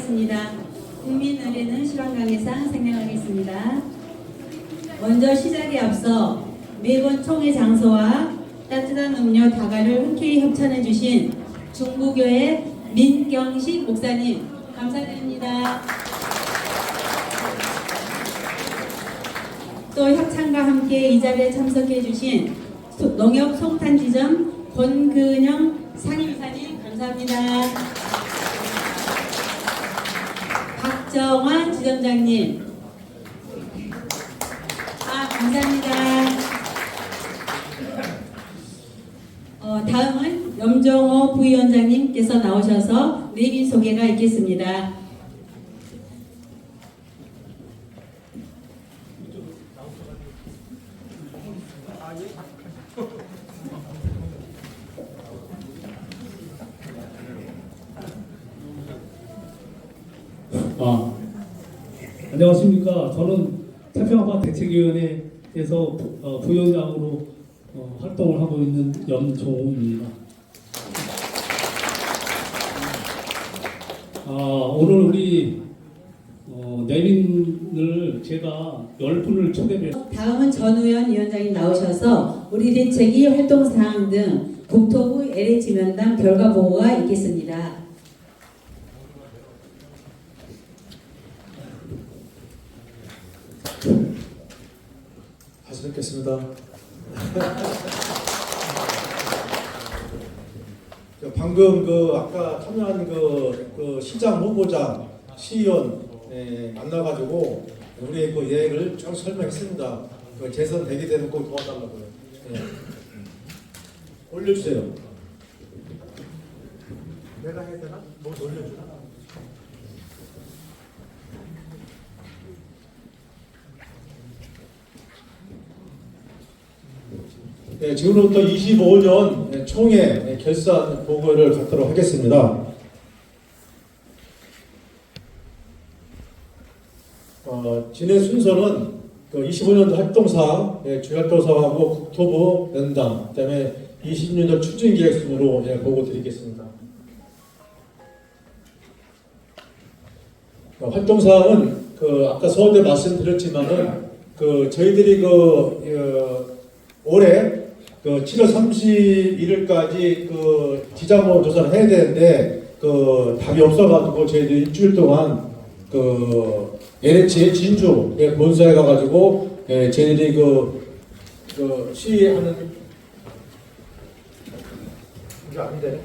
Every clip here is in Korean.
하겠습니다. 국민의례는 시방강의상 생략하겠습니다. 먼저 시작에 앞서 매번 총회 장소와 따뜻한 음료 다가를 흔쾌히 협찬해 주신 중부교회 민경식 목사님 감사드립니다. 또 협찬과 함께 이 자리에 참석해 주신 농협 송탄지점 권근영 상임사님 감사합니다. 박정환 지점장님 감사합니다. 다음은 염정호 부위원장님께서 나오셔서 내빈 소개가 있겠습니다. 안녕하십니까. 저는 태평양과 대책위원회에서 부위원장으로 활동을 하고 있는 염종호입니다. 오늘 우리 내빈을 제가 10분을 초대해서 다음은 전우현 위원장님 나오셔서 우리 대책위 활동사항 등 국토부 LH 면담 결과 보고가 있겠습니다. 다시 뵙겠습니다. 방금 아까 참여한 그 시장 후보자 시의원 만나가지고 우리의 그 예획을 쭉 설명했습니다. 그 재선 되게 되면 꼭 도와달라고요. 올려주세요. 내가 해야 되나? 뭐 올려주나? 네, 지금부터 25년 총회 결산 보고를 갖도록 하겠습니다. 진행 순서는 25년도 활동사항, 주활동사하고 국토부 면담, 그다음에 20년도 추진계획 순으로 보고 드리겠습니다. 활동사항은 아까 서두에 말씀드렸지만은 저희들이 올해 7월 31일까지 지자모 조사를 해야 되는데 답이 없어가지고 저희들이 일주일 동안 LH 진주에 본사에 가가지고 저희들이 시위하는 이거 안 되네?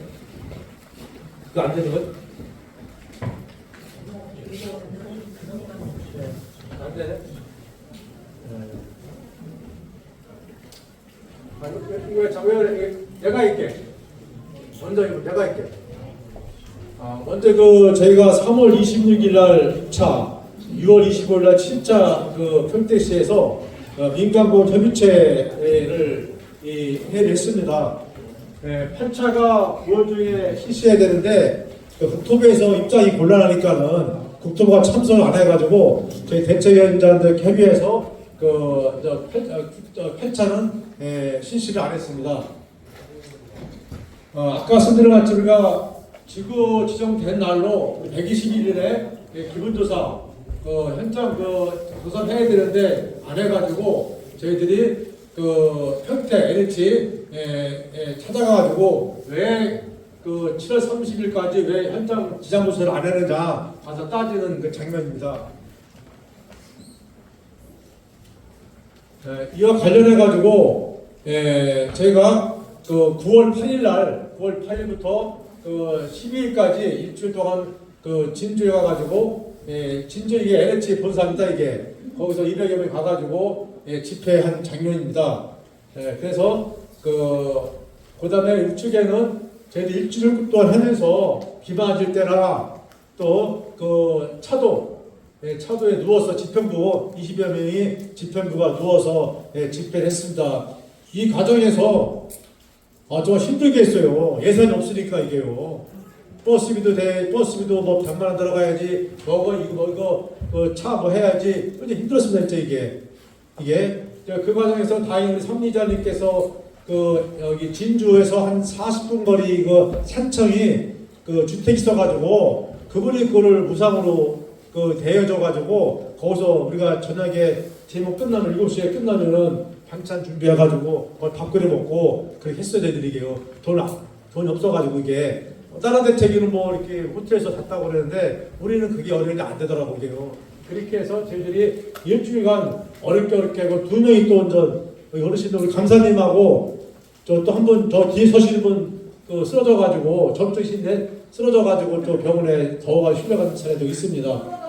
이거 안 되는 거야? 안 되네? 이거 내가 할게. 먼저 이거 내가 할게. 먼저 저희가 3월 26일 날 2차, 6월 25일 날 7차 평택시에서 민간보험 협의체를 해냈습니다. 8차가 9월 중에 실시해야 되는데 국토부에서 입장이 곤란하니까는 국토부가 참석을 안 해가지고 저희 대책위원장들 협의해서 8차는 실시를 안 했습니다. 아까 말씀드렸지만 우리가 지구 지정된 날로 121일에 기본조사 현장 조사를 해야 되는데 안 해가지고 저희들이 평택 LH 찾아가가지고 왜 7월 30일까지 왜 현장 지장 조사를 안 했느냐 가서 따지는 장면입니다. 이와 관련해가지고 저희가 9월 8일부터 12일까지 일주일 동안 진주에 가가지고 진주 이게 LH 본사입니다. 이게 거기서 200여 명이 가가지고 집회한 장면입니다. 그래서 그 다음에 우측에는 저희들 일주일 동안 하면서 비 맞을 때나 또 차도에 누워서 집행부 20여 명이 집행부가 누워서 집회를 했습니다. 이 과정에서 정말 힘들게 했어요. 예산이 없으니까 이게요. 버스비도 뭐 100만 원 들어가야지, 이거 차 해야지. 근데 힘들었습니다, 진짜 이게 그 과정에서 다행히 우리 삼리자님께서 여기 진주에서 한 40분 거리 산청이 주택이 있어가지고 그분이 그거를 무상으로 그 대여줘 가지고 거기서 우리가 저녁에 제목 끝나면 7시에 끝나면은 반찬 준비해 가지고 그걸 밥 끓여 먹고 그렇게 했어야 되드리게요. 돈이 없어 가지고 이게 다른 대책위는 뭐 이렇게 호텔에서 샀다고 그러는데 우리는 그게 어려운데 안 되더라고요. 이게요. 그렇게 해서 저희들이 일주일간 어렵게 하고 2명이 또 어르신들 우리 감사님하고 저 또 한 분 저 뒤에 서시는 분 그 쓰러져 가지고 접종신데 쓰러져 가지고 또 병원에 더워가 실려간 사례도 있습니다.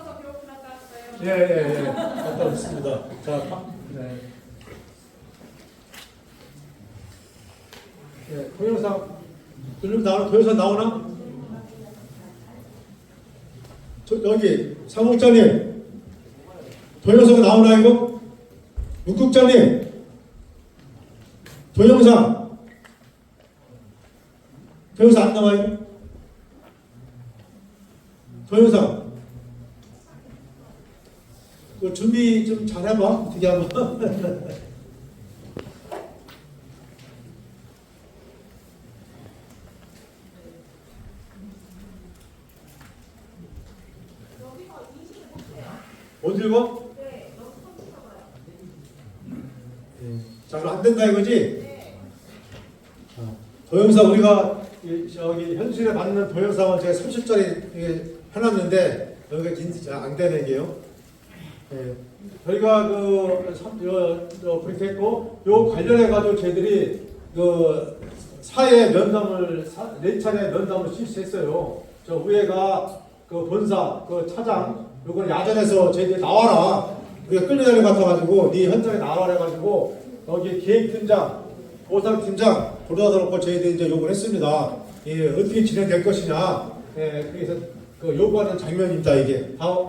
예. 갔다 왔습니다. 자, 네. 네, 동영상 동영상 나오나? 여기 사무국장님 동영상 나오나 이거? 육국장님 동영상 안 나와요? 동영상 그 준비 좀 잘해봐. 어떻게 하면 어딜 가? 자, 그럼 안 된다 이거지? 동영상 우리가 저기 현실에 맞는 동영상은 제가 30짜리 해놨는데 여기가 진짜 안 되는 게요. 저희가 그렇게 했고 요 관련해 가지고 저희들이 그 사회 면담을 4차례 면담을 실시했어요. 저 위에가 그 본사 그 차장 요걸 야전에서 저희들이 나와라. 우리가 끌려다니는 것 같아가지고 네 현장에 나와라 해가지고 여기 기획팀장, 보상팀장 불러다 놓고 저희들이 이제 요구를 했습니다. 예, 어떻게 진행될 것이냐. 예, 그래서 그 요구하는 장면입니다. 이게. 다음.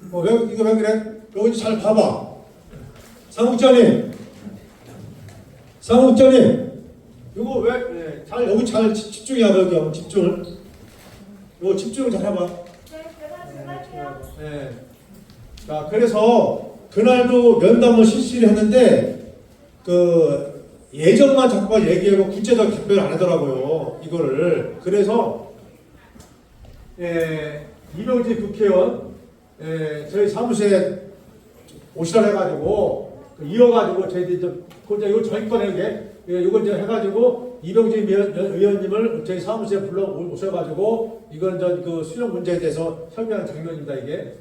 이거 왜 그래? 여기 잘 봐봐. 사무국장님, 이거 왜, 잘, 여기 잘 집중해야 돼, 여기 집중을. 이거 집중을 잘 해봐. 네. 자, 그래서 그날도 면담을 실시를 했는데, 그, 예정만 자꾸 얘기하고 구체적 답변을 안 하더라고요. 이거를. 그래서, 이명진 국회의원, 저희 사무실에 오시라 해가지고 이어가지고 저희들이 이거 저희 거네 이거 이제 해가지고 이병진 의원님을 저희 사무실에 불러 오셔가지고 이건 그 수용 문제에 대해서 설명하는 장면입니다 이게.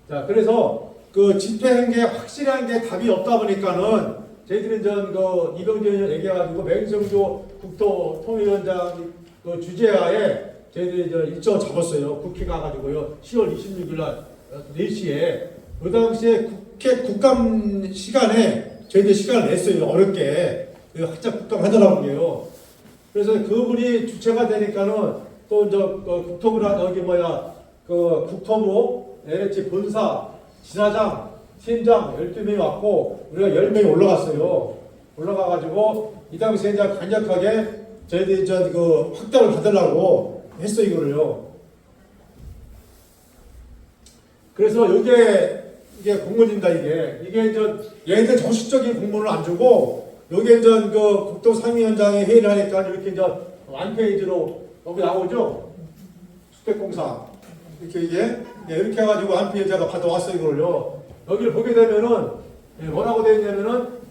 자 그래서 그 집회한 게 확실한 게 답이 없다 보니까는 저희들은 그 이병진 의원 얘기해가지고 맹성조 국토통일위원장 그 주재하에 저희들이 일정을 잡았어요. 국회 가가지고요. 10월 26일 날 4시에. 그 당시에 국감 시간에 저희들 시간을 냈어요. 어렵게. 활짝 국감 하더라고요. 그래서 그분이 주체가 되니까는 또 국토부, LH 본사, 지사장, 팀장 12명이 왔고 우리가 10명이 올라갔어요. 올라가가지고 이 당시에 이제 강력하게 저희들이 그 확답을 받으려고 했어 이거를요. 그래서 이게 공문입니다. 이게 이제 얘네들 정식적인 공문을 안 주고 여기에 이제 그 국토상임위원장이 회의를 하니까 이렇게 이제 완페이지로 여기 나오죠. 주택공사 이렇게 이렇게 해가지고 완페이지가 받아왔어요 이거를요. 여기를 보게 되면은 뭐라고 되어 있냐면은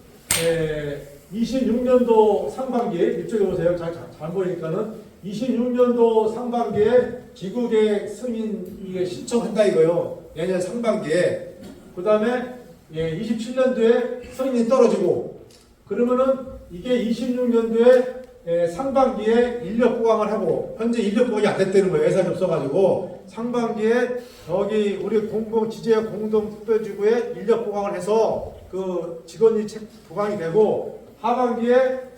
26년도 상반기에 이쪽에 보세요. 잘 보이니까는. 26년도 상반기에 기구계획 승인 신청한다 이거요. 내년 상반기에. 그 다음에 27년도에 승인이 떨어지고 그러면은 이게 26년도에 상반기에 인력 보강을 하고 현재 인력 보강이 안 됐다는 거예요. 예산이 없어가지고 상반기에 여기 우리 지제 공동특별지구에 인력 보강을 해서 그 직원이 보강이 되고 하반기에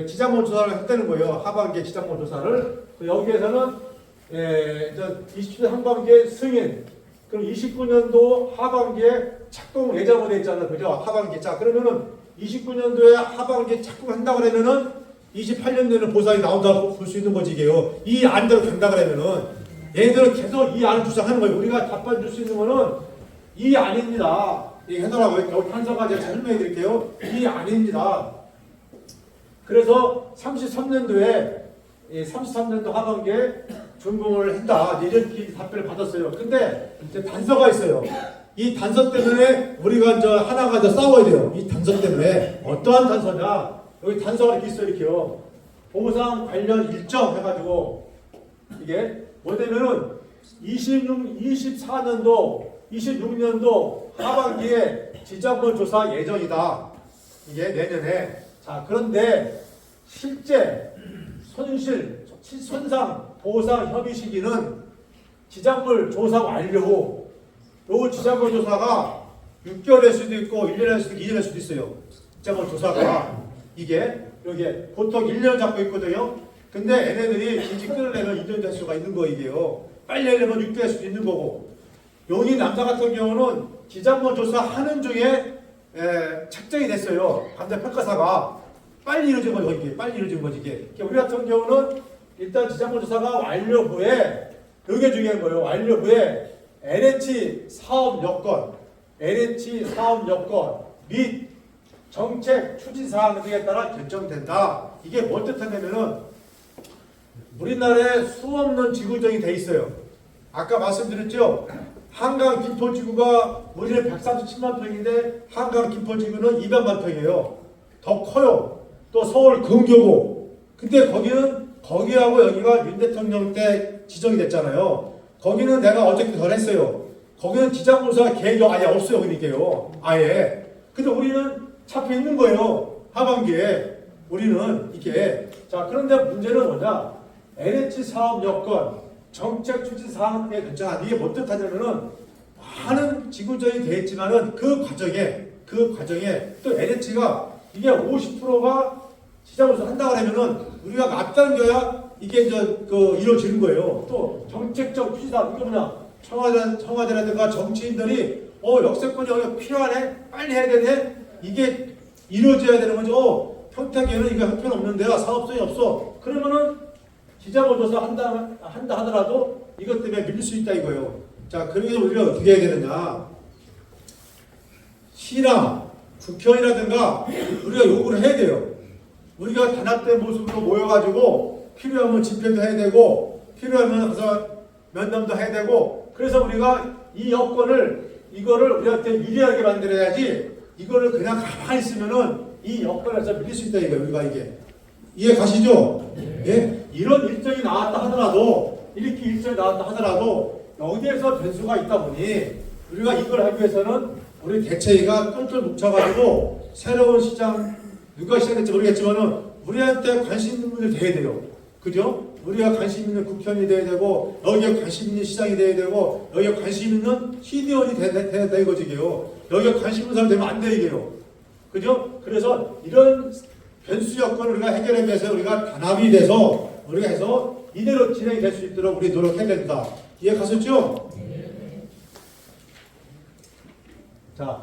지자본 조사를 했다는 거예요. 하반기에 지자본 조사를. 여기에서는 27년 상반기에 승인. 그럼 29년도 하반기에 착공 예정으로 되어 있잖아요. 그죠? 하반기. 자, 그러면은 29년도에 하반기에 착공한다고 그러면은 28년도에는 보상이 나온다고 볼 수 있는 거지, 이게요. 이 안대로 간다 그러면은 얘들은 계속 이 안을 주장하는 거예요. 우리가 답변 줄 수 있는 거는 이 안입니다. 해놓으라고요. 여기 단서가 제가 설명해 드릴게요. 이 아닙니다. 그래서 33년도에 33년도 하반기에 준공을 했다. 이렇게 답변을 받았어요. 근데 이제 단서가 있어요. 이 단서 때문에 우리가 저 하나가 더 싸워야 돼요. 이 단서 때문에 어떠한 단서냐? 여기 단서가 이렇게 있어요. 이렇게요. 보상 관련 일정 해가지고 이게 뭐냐면은 24년도, 26년도 하반기에 지자본 조사 예정이다. 이게 내년에. 자, 그런데 실제 손실, 손상, 보상 협의 시기는 지자물 조사 완료 후, 요 지자물 조사가 6개월일 수도 있고 1년일 수도 있고 2년일 수도 있어요. 지자물 조사가 이게 여기에 보통 1년 잡고 있거든요. 근데 얘네들이 일찍 끊으려면 2년 될 수가 있는 거 이게요. 빨리 하려면 6개월 할 수도 있는 거고. 용인 남사 같은 경우는 지자물 조사하는 중에 책정이 됐어요. 감사 평가사가 빨리 이루어진 거죠. 이게 빨리 이루어진 거지 이게. 우리 같은 경우는 일단 지자물 조사가 완료 후에 그게 중요한 거예요. 완료 후에 LH 사업 여건, LH 사업 여건 및 정책 추진 사항 등에 따라 결정된다. 이게 뭘 뜻하냐면은 우리나라에 수없는 지구정이 돼 있어요. 아까 말씀드렸죠. 한강 김포지구가 우리는 137만 평인데 한강 김포지구는 200만 평이에요. 더 커요. 또 서울 근교고. 근데 거기는 거기하고 여기가 윤 대통령 때 지정이 됐잖아요. 거기는 내가 어저께 덜 했어요. 거기는 지자물조사 계획이 아예 없어요. 그러니까요. 아예. 근데 우리는 잡혀 있는 거예요. 하반기에. 우리는 이게. 자, 그런데 문제는 뭐냐? LH 사업 여건, 정책 추진 사항에 결정한 이게 뭐 뜻하냐면은 많은 지구적이 되어 있지만은 그 과정에 또 LH가 이게 50%가 지자물에서 한다고 하면은 우리가 앞당겨야 이게 이제 이루어지는 거예요. 또 정책적 추진사 이게 뭐냐? 청와대라든가 정치인들이 역세권이 여기 필요하네, 빨리 해야 되네. 이게 이루어져야 되는 거죠. 평택에는 이게 형편없는 데야 사업성이 없어. 그러면은 지자물 조사 한다 하더라도 이것 때문에 밀릴 수 있다 이거예요. 자, 그래서 우리가 어떻게 해야 되느냐? 시랑 국회의원이라든가 우리가 요구를 해야 돼요. 우리가 단합된 모습으로 모여가지고 필요하면 집회도 해야 되고 필요하면 가서 면담도 해야 되고 그래서 우리가 이 여건을 이거를 우리한테 유리하게 만들어야지 이거를 그냥 가만히 있으면은 이 여건에서 밀릴 수 있다 이거예요. 우리가 이게 이해 가시죠? 예? 이런 일정이 나왔다 하더라도 이렇게 일정이 나왔다 하더라도 여기에서 변수가 있다 보니 우리가 이걸 하기 위해서는 우리 대체위가 똘똘 뭉쳐가지고 새로운 시장 누가 시작할지 모르겠지만은 우리한테 관심 있는 분들 돼야 돼요. 그죠? 우리가 관심 있는 국회의원이 돼야 되고 여기에 관심 있는 시장이 돼야 되고 여기에 관심 있는 시의원이 돼야 된다 이거지요. 여기에 관심 있는 사람 되면 안 돼 이게요. 그죠? 그래서 이런 변수 여건을 우리가 해결하기 위해서 우리가 단합이 돼서 우리가 해서 이대로 진행이 될 수 있도록 우리 노력해야 된다. 이해 가셨죠? 자,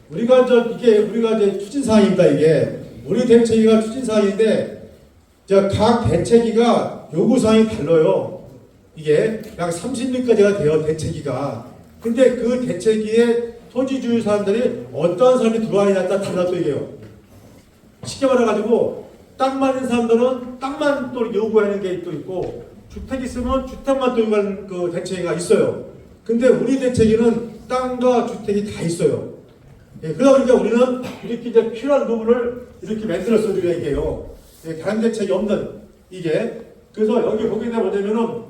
우리가 이제 추진 사항입니다. 이게 우리 대책위가 추진 사항인데 각 대책위가 요구 사항이 달라요. 이게 약 30명까지가 돼요. 대책위가. 근데 그 대책위에 토지주의 사람들이 어떠한 사람이 들어와 있냐에 따라 달라 또 이게요. 쉽게 말해가지고 땅 많은 사람들은 땅만 또 요구하는 게 또 있고 주택 있으면 주택만 또 요구하는 그 대책위가 있어요. 근데 우리 대책위는 땅과 주택이 다 있어요. 예, 그러다 보니까 우리는 이렇게 이제 필요한 부분을 이렇게 만들어서 드려야 해요. 예, 다른 대책이 없는 이게. 그래서 여기 보게 되면 뭐냐면은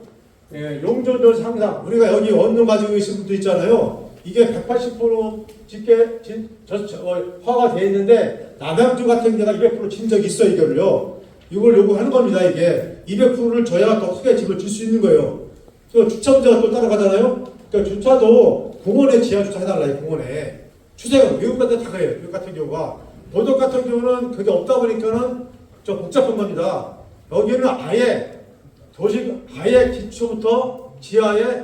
용적률 상상. 우리가 여기 원룸 가지고 계신 분도 있잖아요. 이게 180% 허가 되어 있는데 남양주 같은 데가 200% 진 적이 있어 이거를요. 이걸 요구하는 겁니다. 이게 200%를 줘야 더 크게 집을 줄 수 있는 거예요. 또 주차 문제가 또 따라가잖아요. 그러니까 주차도 공원에 지하 주차 해달라요. 공원에. 추세가 외국 같은 데 다 그래요. 외국 같은 경우가. 도덕 같은 경우는 그게 없다 보니까는 좀 복잡한 겁니다. 여기는 아예 아예 기초부터 지하에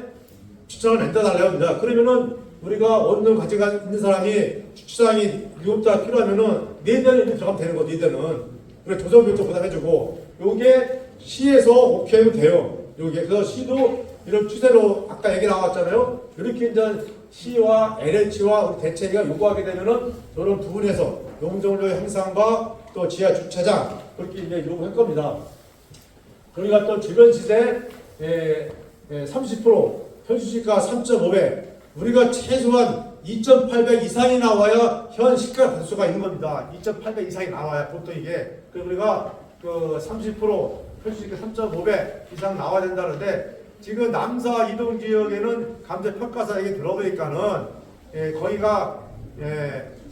주차를 낸다달라고 합니다. 그러면은 우리가 원룸 가지고 있는 사람이 주차장이 7대 필요하면은 4대는 들어가면 되는 거, 4대는. 그래, 조성비도 부담해주고, 요게 시에서 오케이 하면 돼요. 요게. 그래서 시도 이런 추세로 아까 얘기 나왔잖아요. 이렇게 이제 시와 LH와 우리 대책위가 요구하게 되면은 저런 두 분에서 용적률 향상과 또 지하 주차장 그렇게 이제 요구할 겁니다. 우리가 또 주변 시세 30% 현수시가 3.5배 우리가 최소한 2,800 이상이 나와야 현 시가 받을 수가 있는 겁니다. 2,800 이상이 나와야 보통 이게 그래서 우리가 그 30% 현수시가 3.5배 이상 나와야 된다는데 지금 남사 이동 지역에는 감정 평가사에게 들어보니까는 거기가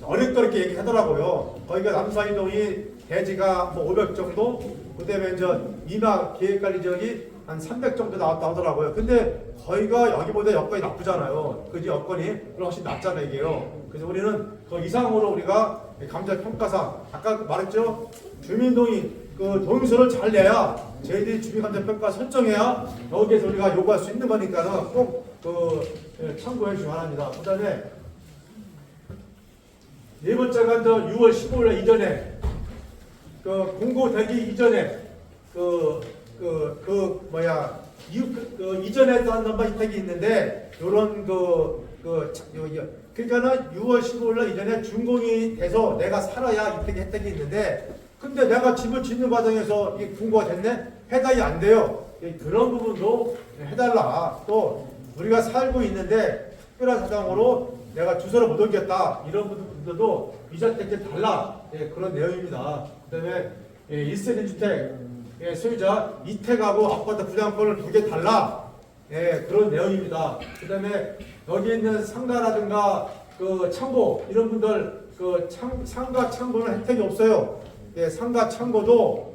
어렵게 얘기하더라고요. 거기가 남사 이동이 대지가 뭐 500 정도, 그다음에 이제 이마 계획관리 지역이 한 300 정도 나왔다 하더라고요. 근데 거기가 여기보다 여건이 나쁘잖아요. 그지 여건이 훨씬 낫잖아요 이게요. 그래서 우리는 그 이상으로 우리가 감정 평가사 아까 말했죠. 주민동의 그 동의서를 잘 내야 저희들이 주민감정평가 설정해야 여기에서 우리가 요구할 수 있는 거니까는 꼭그 참고해 주시기 바랍니다. 그 다음에 네 번째가 6월 15일 이전에 그 공고되기 이전에 이전에 한 넘버 혜택이 있는데 요런 그러니까는 6월 15일 이전에 준공이 돼서 내가 살아야 혜택이 있는데 근데 내가 집을 짓는 과정에서 이 공고가 됐네? 해당이 안 돼요. 그런 부분도 해달라. 또 우리가 살고 있는데 특별한 사정으로 내가 주소를 못 옮겼다. 이런 분들도 이자 혜택이 달라. 그런 내용입니다. 그 다음에 1세대 주택 소유자 이택하고 아파트 분양권을 2개 달라. 그런 내용입니다. 그 다음에 여기 있는 상가라든가 그 창고 이런 분들 그 상가 창고는 혜택이 없어요. 상가 창고도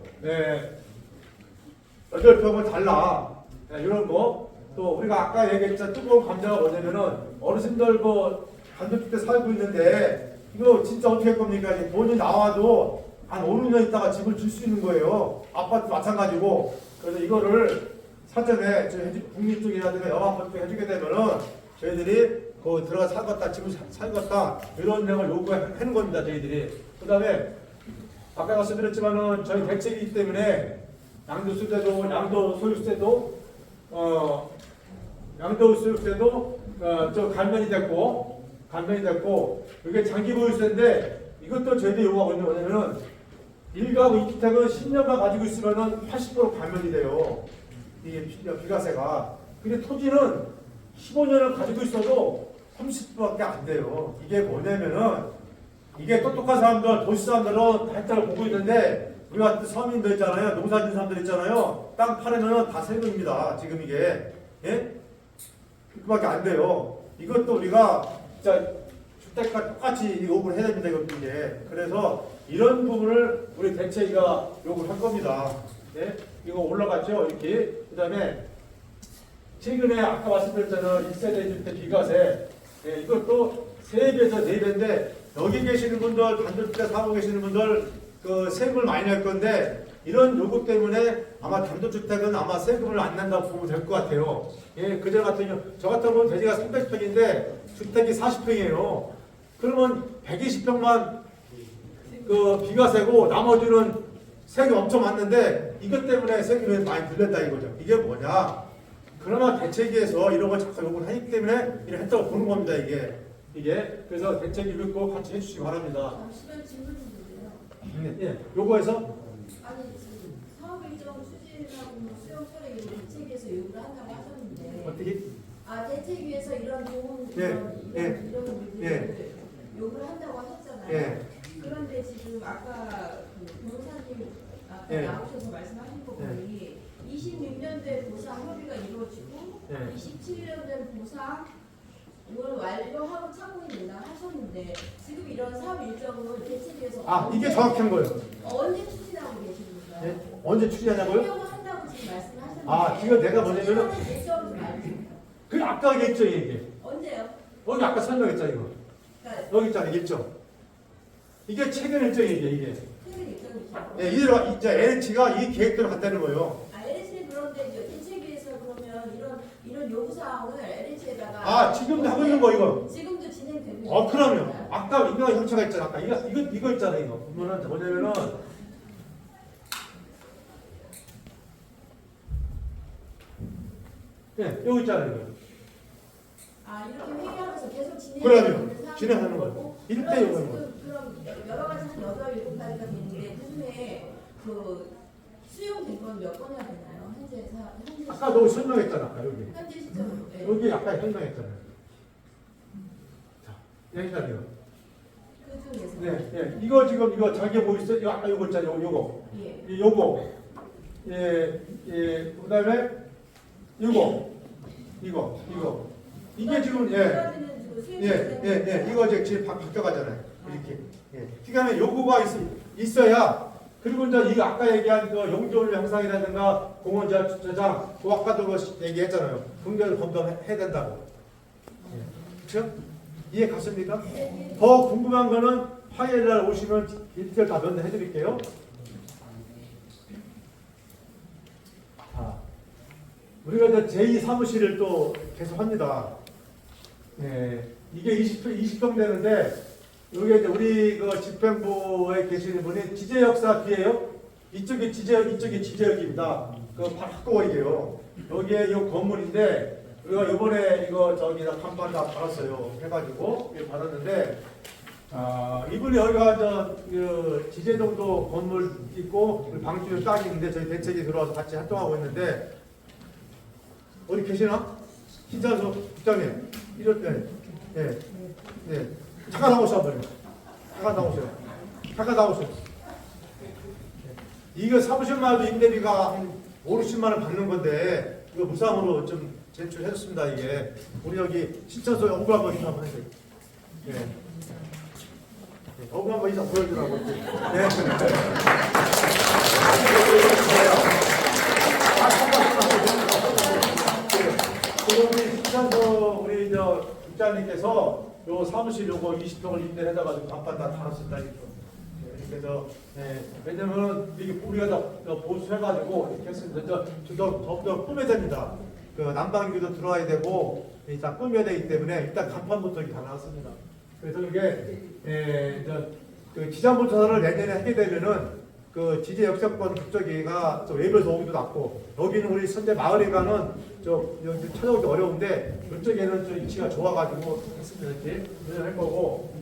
8평을 달라. 이런 거. 또 우리가 아까 얘기했던 뜨거운 감자가 뭐냐면은 어르신들 그 단독주택 살고 있는데 이거 진짜 어떻게 할 겁니까? 돈이 나와도 한 5, 6년 있다가 집을 줄 수 있는 거예요. 아파트 마찬가지고. 그래서 이거를 사전에 국립 쪽이라든가 영아파트 해주게 되면은 저희들이 그 들어가 살겠다, 집을 살겠다 이런 내용을 요구하는 겁니다. 저희들이. 그 다음에 아까 말씀드렸지만은 저희 대책이기 때문에 양도소득세도 저 감면이 됐고 이게 장기 보유세인데 이것도 저희들이 요구하고 있는 거냐면은 1가구 2주택은 10년만 가지고 있으면은 80% 감면이 돼요. 이게 비과세가. 근데 토지는 15년을 가지고 있어도 30%밖에 안 돼요. 이게 뭐냐면은 이게 똑똑한 사람들, 도시 사람들은 혜택을 보고 있는데 우리 같은 서민들 있잖아요. 농사 짓는 사람들 있잖아요. 땅 팔으면 다 세금입니다. 지금 이게. 그밖에 안 돼요. 이것도 우리가 진짜 주택과 똑같이 요구를 해야 됩니다. 이게. 그래서 이런 부분을 우리 대책위가 요구를 할 겁니다. 이거 올라갔죠. 이렇게. 그 다음에 최근에 아까 말씀드렸잖아요. 1세대 주택 비과세. 이것도 3배에서 4배인데 여기 계시는 분들, 단독주택 사고 계시는 분들 그 세금을 많이 낼 건데 이런 요구 때문에 아마 단독주택은 아마 세금을 안 낸다고 보면 될 것 같아요. 그저 같은 경우 저 같은 경우는 대지가 300평인데 주택이 40평이에요. 그러면 120평만 그 비과세고 나머지는 세금 엄청 많는데 이것 때문에 세금이 많이 들렸다 이거죠. 이게 뭐냐? 그러나 대책위에서 이런 걸 자꾸 요구를 하기 때문에 이런 혜택을 보는 겁니다. 이게 그래서 대책위 믿고 같이 해주시기 바랍니다. 시간 질문 좀 드려요. 요거에서 아니 지금 사업 일정 추진하고 뭐 수용 처리 대책위에서 요구를 한다고 하셨는데 어떻게? 대책위에서 이런 좋은 이런 일들을 요구를 한다고 하셨잖아요. 그런데 지금 아까 그 변호사님 아까 나오셔서 말씀하신 거 보니 26년도에 보상 협의가 이루어지고 27년 된 보상 이걸 완료하고 착공이 된다 하셨는데 지금 이런 사업 일정을 대책위에서 이게 정확한 거예요. 언제 추진하고 계십니까? 언제 추진하냐고요? 수용을 한다고 지금 말씀하셨는데 지금 내가 뭐냐면은 일정 좀 알려주세요. 그 아까 얘기했죠 이게. 언제요? 여기 아까 설명했잖아 이거. 그러니까 여기 있잖아 일정. 이게 최근 일정이에요 이게. 최근 일정이시고 이대로 이제 LH가 이 계획대로 간다는 거예요. LH는 그런데 이제 대책위에서 그러면 이런 요구사항을 LH에다가 지금도 하고 있는 거 이거. 지금도 진행되고 있는 그럼요. 아까 인명의 형체가 있잖아. 아까 이거 있잖아 이거. 보면은 뭐냐면은 여기 있잖아 이거. 아 이렇게 회의하면서 계속 그럼요. 진행하는 진행하는 거예요. 1대 0은 그럼 여러 가지 한 8, 7가지가 되는데 그중에 그 수용된 건 몇 건이나 되나요? 현재 아까 너 설명했잖아. 아까 여기. 현재 시점으로. 네. 여기 아까 설명했잖아요. 자, 여기까지요. 그 중에서. 네, 네. 이거 지금 이거 자기 뭐 있어? 이거 아까 요거 있잖아요. 요거. 예. 요거. 예, 예. 그다음에 이거. 이거. 이게 지금 이거 지금 바뀌어가잖아요. 이렇게. 예. 그다음에 요거가 있어야 그리고 이제 이거 아까 얘기한 그 용적률 향상이라든가 공원 저장 그 아까도 그 얘기했잖아요. 분별 검토해야 된다고. 예. 그렇죠? 이해 갔습니까? 더 궁금한 거는 화요일 날 오시면 디테일 다 면담해 드릴게요. 자, 우리가 이제 제2사무실을 또 계속 합니다. 예, 이게 20평 되는데, 여기 이제 우리 그 집행부에 계시는 분이 지제역사 뒤에요. 이쪽이 지제역입니다. 그 학교이에요. 여기에 이 건물인데, 우리가 이번에 이거 저기다 간판 다 받았어요. 해가지고 받았는데, 이분이 여기가 그 지제동도 건물 있고 방주를 딱 있는데 저희 대책이 들어와서 같이 활동하고 있는데 어디 계시나? 신찬수 국장님 이럴 때, 네, 잠깐 나오셔 한번. 잠깐 나오세요. 이거 사무실마다 임대비가 한 5, 60만 원 받는 건데 이거 무상으로 좀 제출해줬습니다. 이게 우리 여기 신천소 연구 한번 해주세요. 네. 어구 한번 이상 보여주라고. 네. 우리 신천소 우리 국장님께서 요 사무실 요거 20평을 임대해다가지고 간판 다 달았습니다. 그래서 왜냐면 이게 우리가 다 보수해가지고 이렇게 했습니다. 더 꾸며야 됩니다. 그 난방기도 들어와야 되고 일단 꾸며야 되기 때문에 일단 간판부터 이렇게 다 나왔습니다. 그래서 이게 그 지자본 조사를 내년에 하게 되면은 그 지제 역세권 그쪽이가 외부에서 오기도 낮고 여기는 우리 선제 마을에 가는 여기 찾아오기 어려운데 그쪽에는 좀 위치가 좋아가지고 했습니다. 이렇게 할 거고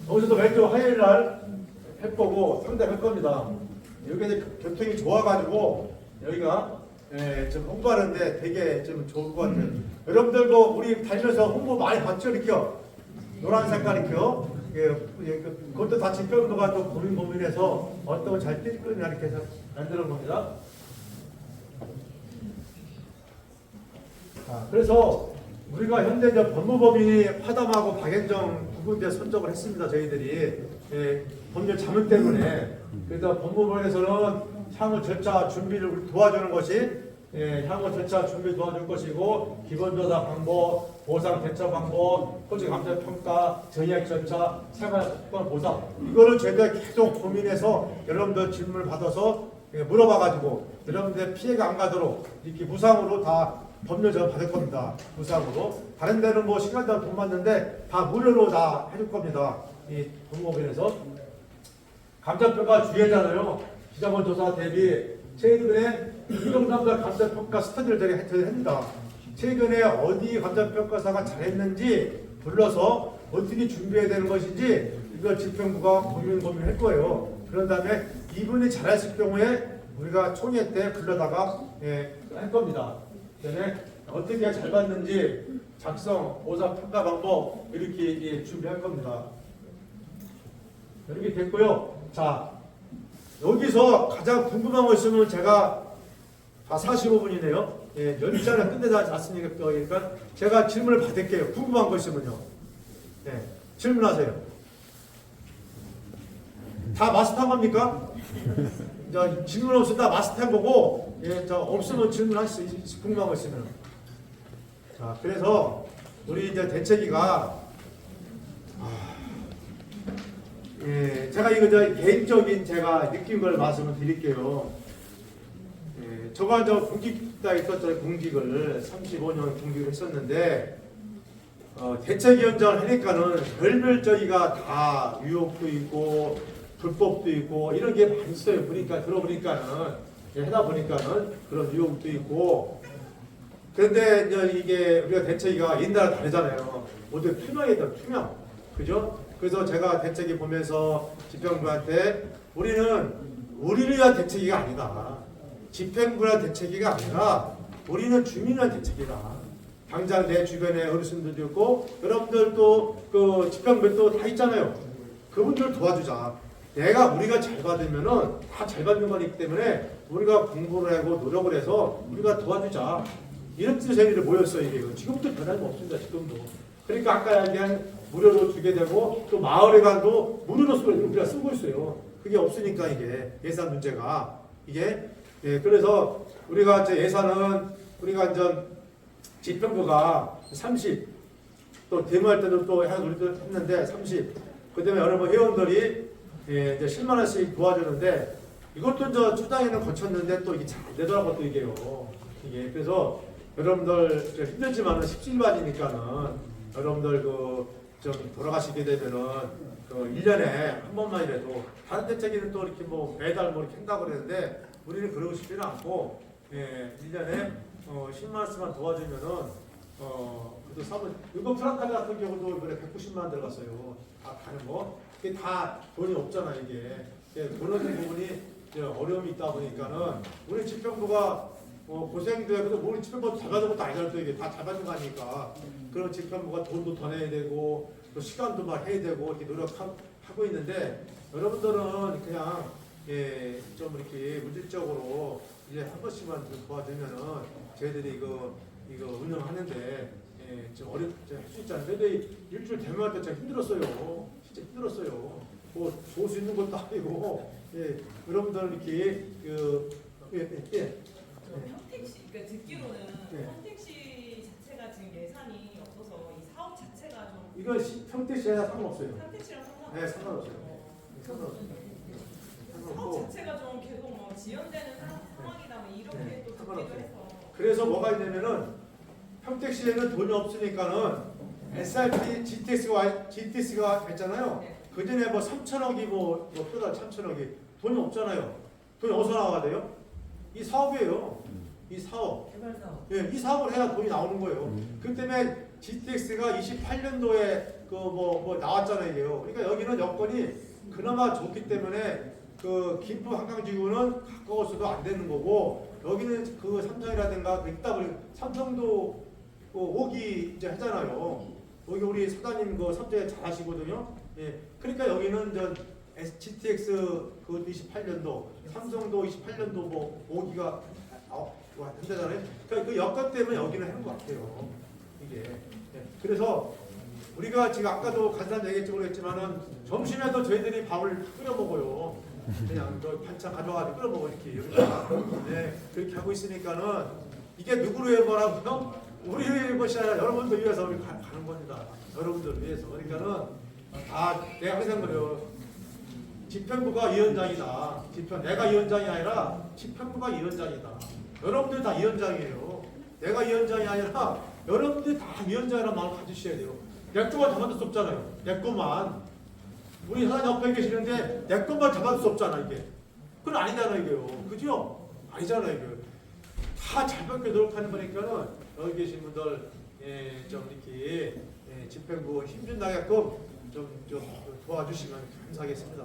여기서도 왼쪽 화요일 날 해보고 상담할 겁니다. 여기는 교통이 좋아가지고 여기가 좀 홍보하는데 되게 좀 좋을 것 같아요. 여러분들도 우리 다니면서 홍보 많이 봤죠? 이렇게요. 노란 색깔 이렇게요. 그것도 다 집행부가 또 고민해서 어떤 거 잘 뛸 거냐 이렇게 해서 만드는 겁니다. 그래서 우리가 현재 이제 법무법인이 화담하고 박앤정 두 군데 선정을 했습니다. 저희들이 법률 자문 때문에 그래서 법무법에서는 향후 절차 준비를 도와주는 것이 향후 절차 준비 도와줄 것이고 기본조사 방법, 보상 대처 방법, 토지 감정 평가, 정액 절차, 생활권 보상 이거를 저희가 계속 고민해서 여러분들 질문을 받아서 물어봐가지고 여러분들 피해가 안 가도록 이렇게 무상으로 다 법률 제공 받을 겁니다. 무상으로. 다른 데는 뭐 시간당 돈 받는데 다 무료로 다 해줄 겁니다. 이 법무법인에서 감정평가 주의했잖아요. 지자본 조사 대비 최근에 이동감사 감정평가 스터디를 저희 합니다. 최근에 어디 감정평가사가 잘했는지 불러서 어떻게 준비해야 되는 것인지 이걸 집행부가 고민할 거예요. 그런 다음에 이분이 잘했을 경우에 우리가 총회 때 불러다가 할 겁니다. 그다음에 어떻게 잘 봤는지 작성, 보상, 평가 방법 이렇게 준비할 겁니다. 이렇게 됐고요. 자, 여기서 가장 궁금한 거 있으면 제가 다 45분이네요. 연장을 끝내지 않았으니까 그러니까 제가 질문을 받을게요. 궁금한 거 있으면요. 질문하세요. 다 마스터한 겁니까? 질문 없으면 다 마스터한 거고 없으면 질문할 수 있으면 궁금한 거 있으면. 자, 그래서 우리 이제 대책위가 제가 이거 개인적인 제가 느낀 걸 말씀을 드릴게요. 저가 공직자에 있었던 공직을 35년 공직을 했었는데 대책위원장을 하니까는 별별 저기가 다 유혹도 있고 불법도 있고 이런 게 많이 있어요. 들어보니까는 하다 보니까는 그런 유혹도 있고 그런데 이제 이게 우리가 대책위가 옛날에 다르잖아요. 모두 투명했다, 투명. 그죠? 그래서 제가 대책위 보면서 집행부한테 우리를 위한 대책위가 아니다. 집행부란 대책위가 아니라 우리는 주민을 위한 대책이다. 당장 내 주변에 어르신들도 있고 여러분들도 그 집행부도 다 있잖아요. 그분들 도와주자. 우리가 잘 받으면은 다 잘 받는 거기 때문에 우리가 공부를 하고 노력을 해서 우리가 도와주자. 이런 뜻의 저희들이 모였어요. 이게 지금도 변함이 없습니다. 지금도. 그러니까 아까 얘기한 무료로 주게 되고 또 마을에 가도 무료로 우리가 쓰고 있어요. 그게 없으니까 이게 예산 문제가 이게 그래서 우리가 이제 예산은 우리가 이제 집행부가 30 또 데모할 때도 또 우리도 했는데 30 그다음에 여러분 회원들이 이제 10만 원씩 도와주는데 이것도 이제 초당에는 거쳤는데 또 이게 잘 안 되더라고 또 이게요. 이게 그래서 여러분들 힘들지만은 17반이니까는 여러분들 좀 돌아가시게 되면은 1년에 한 번만이라도 다른 대책에는 또 이렇게 뭐 매달 뭐 이렇게 한다고 그러는데 우리는 그러고 싶지는 않고 1년에 10만 원씩만 도와주면은 그래도 사면 이거 프랑카드 같은 경우도 이번에 190만 원 들어갔어요. 다 가는 거. 이게 다 돈이 없잖아 이게. 그런 부분이 어려움이 있다 보니까는 우리 집행부가 고생도 해도 우리 집행부 잘 받은 것도 아니잖아요. 또 이게 다 잘 받는 거 아니까. 그런 집행부가 돈도 더 내야 되고 또 시간도 막 해야 되고 이렇게 노력하고 있는데 여러분들은 그냥 좀 이렇게 물질적으로 이제 한 번씩만 도와주면은 저희들이 이거 운영하는데 좀 할 수 있잖아요. 근데 일주일 대면할 때 진짜 힘들었어요. 진짜 힘들었어요. 뭐 좋을 수 있는 것도 아니고 여러분들 이렇게 평택시, 그러니까 듣기로는 평택시 자체가 지금 예산이 없어서 이 사업 자체가 좀 이건 평택시에서 상관없어요. 평택시랑 상관. 네, 상관없어요. 상관없어요. 사업 자체가 좀 계속 뭐 지연되는 상황이다 뭐 이렇게 또 듣기도 해서. 그래서 뭐가 있냐면은 평택시에는 돈이 없으니까는 SRP GTS가 했잖아요. 그 전에 뭐 3천억이 뭐 표달 3천억이 돈이 없잖아요. 돈이 어디서 나와야 돼요? 이 사업이에요. 이 사업. 개발 사업. 이 사업을 해야 돈이 나오는 거예요. 그 때문에 GTX가 28년도에 뭐 나왔잖아요, 이게요. 그러니까 여기는 여건이 그나마 좋기 때문에 김포 한강지구는 가까워서도 안 되는 거고 여기는 삼성이라든가 있다 보니 삼성도 5기 이제 하잖아요. 여기 우리 사장님 삼성에 잘 하시거든요. 그러니까 여기는 GTX 28년도, 삼성도 28년도 뭐 5기가 한다잖아요. 그러니까 그 여건 때문에 여기는 하는 것 같아요. 이게. 그래서 우리가 지금 아까도 간단히 얘기했지 모르겠지만은 점심에도 저희들이 밥을 끓여 먹어요. 그냥 반찬 가져와서 끓여 먹어 이렇게. 그렇게 하고 있으니까는 이게 누구를 위해 뭐라고요? 우리를 것이 아니라 여러분들 위해서 우리 가는 겁니다. 여러분들 위해서. 그러니까는 내가 항상 그래요. 집행부가 위원장이다. 내가 위원장이 아니라 집행부가 위원장이다. 여러분들 다 위원장이에요. 내가 위원장이 아니라 여러분들 다 위원장이라는 마음을 가지셔야 돼요. 내 것만 잡아둘 수 없잖아요. 내 것만. 우리 사장 옆에 계시는데 내 것만 잡아둘 수 없잖아 이게. 그건 아니잖아요 이게요. 그죠? 아니잖아요 이게. 다 잘 받게 노력하는 거니까는 여기 계신 분들 좀 이렇게 집행부 힘좀 나게끔 좀 도와주시면 감사하겠습니다.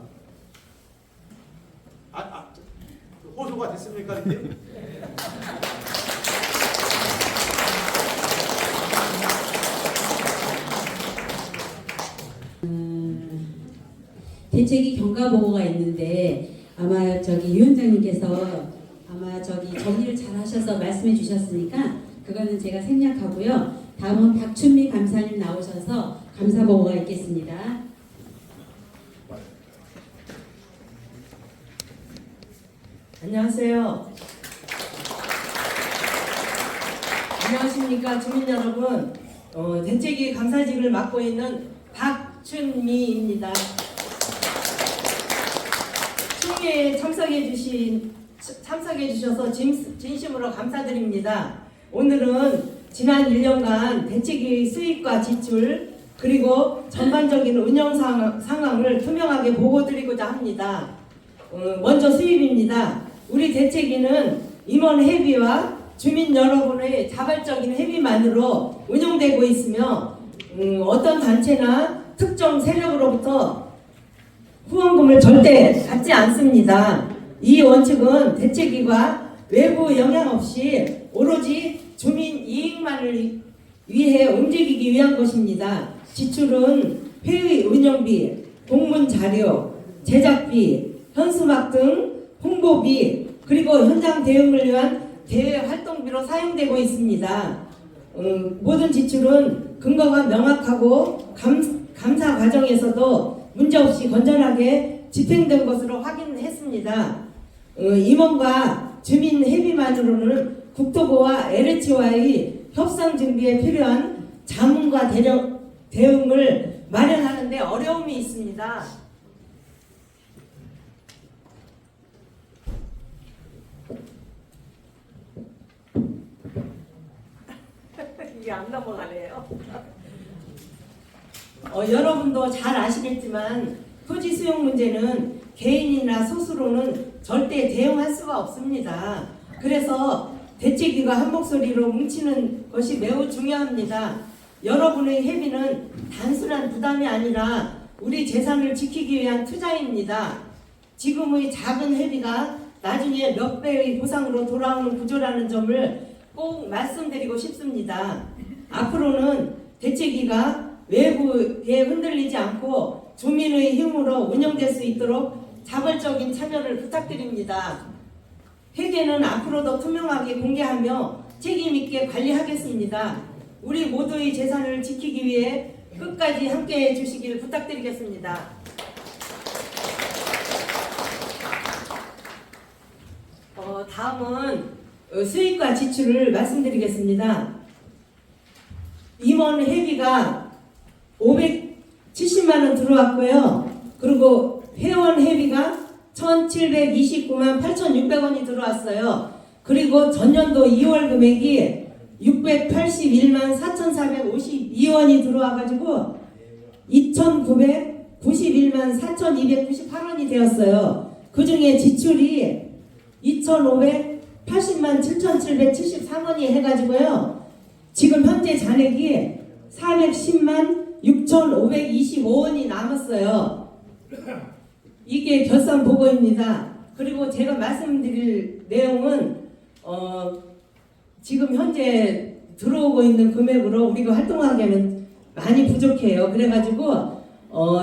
호소가 됐습니까 이렇게? 대책위 경과보고가 있는데 아마 위원장님께서 아마 정리를 잘 하셔서 말씀해 주셨으니까 그거는 제가 생략하고요. 다음은 박춘미 감사님 나오셔서 감사보고가 있겠습니다. 안녕하세요. 안녕하십니까 주민 여러분. 대책위 감사직을 맡고 있는 박춘미입니다. 총회에 참석해 주셔서 진심으로 감사드립니다. 오늘은 지난 1년간 대책위 수익과 지출 그리고 전반적인 운영 상황을 투명하게 보고드리고자 합니다. 먼저 수입입니다. 우리 대책위는 임원 회비와 주민 여러분의 자발적인 회비만으로 운영되고 있으며 어떤 단체나 특정 세력으로부터 후원금을 절대 받지 않습니다. 이 원칙은 대책위가 외부 영향 없이 오로지 주민 이익만을 위해 움직이기 위한 것입니다. 지출은 회의 운영비, 공문 자료, 제작비, 현수막 등 홍보비, 그리고 현장 대응을 위한 대외 활동비로 사용되고 있습니다. 모든 지출은 근거가 명확하고 감사 과정에서도 문제없이 건전하게 집행된 것으로 확인했습니다. 임원과 주민 회비만으로는 국토부와 LH와의 협상 준비에 필요한 자문과 대응을 마련하는데 어려움이 있습니다. 이게 안 넘어가네요. 여러분도 잘 아시겠지만 토지 수용 문제는 개인이나 소수로는 절대 대응할 수가 없습니다. 그래서 대책위가 한 목소리로 뭉치는 것이 매우 중요합니다. 여러분의 회비는 단순한 부담이 아니라 우리 재산을 지키기 위한 투자입니다. 지금의 작은 회비가 나중에 몇 배의 보상으로 돌아오는 구조라는 점을 꼭 말씀드리고 싶습니다. 앞으로는 대책위가 외부에 흔들리지 않고 주민의 힘으로 운영될 수 있도록 자발적인 참여를 부탁드립니다. 회계는 앞으로도 투명하게 공개하며 책임있게 관리하겠습니다. 우리 모두의 재산을 지키기 위해 끝까지 함께해 주시길 부탁드리겠습니다. 다음은 수익과 지출을 말씀드리겠습니다. 임원 회비가 570만 원 들어왔고요. 그리고 회원 회비가 1,729만 8,600원이 들어왔어요. 그리고 전년도 2월 금액이 681만 4,452원이 들어와가지고 2,991만 4,298원이 되었어요. 그 중에 지출이 2,580만 7,773원이 해가지고요. 지금 현재 잔액이 410만 6,525원이 남았어요. 이게 결산 보고입니다. 그리고 제가 말씀드릴 내용은 지금 현재 들어오고 있는 금액으로 우리가 활동하기에는 많이 부족해요. 그래가지고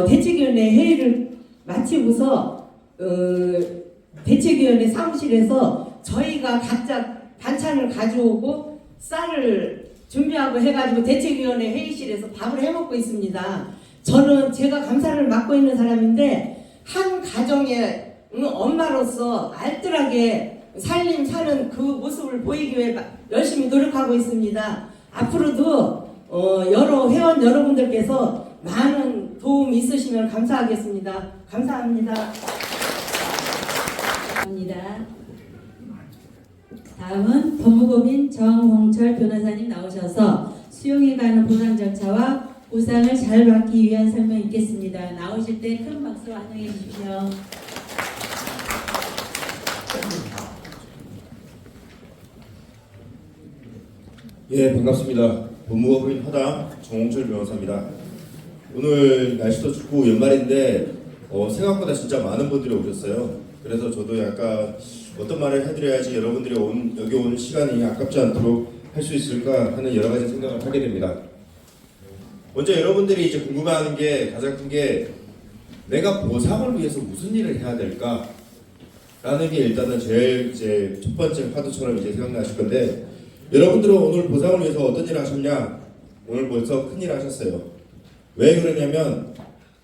대책위원회 회의를 마치고서 대책위원회 사무실에서 저희가 각자 반찬을 가져오고 쌀을 준비하고 해가지고 대책위원회 회의실에서 밥을 해먹고 있습니다. 저는 제가 감사를 맡고 있는 사람인데 한 가정의 엄마로서 알뜰하게 살림 사는 그 모습을 보이기 위해 열심히 노력하고 있습니다. 앞으로도 여러 회원 여러분들께서 많은 도움 있으시면 감사하겠습니다. 감사합니다. 감사합니다. 다음은 법무법인 정홍철 변호사님 나오셔서 수용에 관한 보상 절차와 보상을 잘 받기 위한 설명 있겠습니다. 나오실 때 큰 박수로 환영해 주십시오. 예, 반갑습니다. 법무법인 하당 정홍철 변호사입니다. 오늘 날씨도 춥고 연말인데 생각보다 진짜 많은 분들이 오셨어요. 그래서 저도 약간 어떤 말을 해드려야지 여러분들이 여기 온 시간이 아깝지 않도록 할 수 있을까 하는 여러 가지 생각을 하게 됩니다. 먼저 여러분들이 이제 궁금해하는 게 가장 큰 게 내가 보상을 위해서 무슨 일을 해야 될까? 라는 게 일단은 제일 이제 첫 번째 화두처럼 이제 생각나실 건데 여러분들은 오늘 보상을 위해서 어떤 일을 하셨냐? 오늘 벌써 큰일 하셨어요. 왜 그러냐면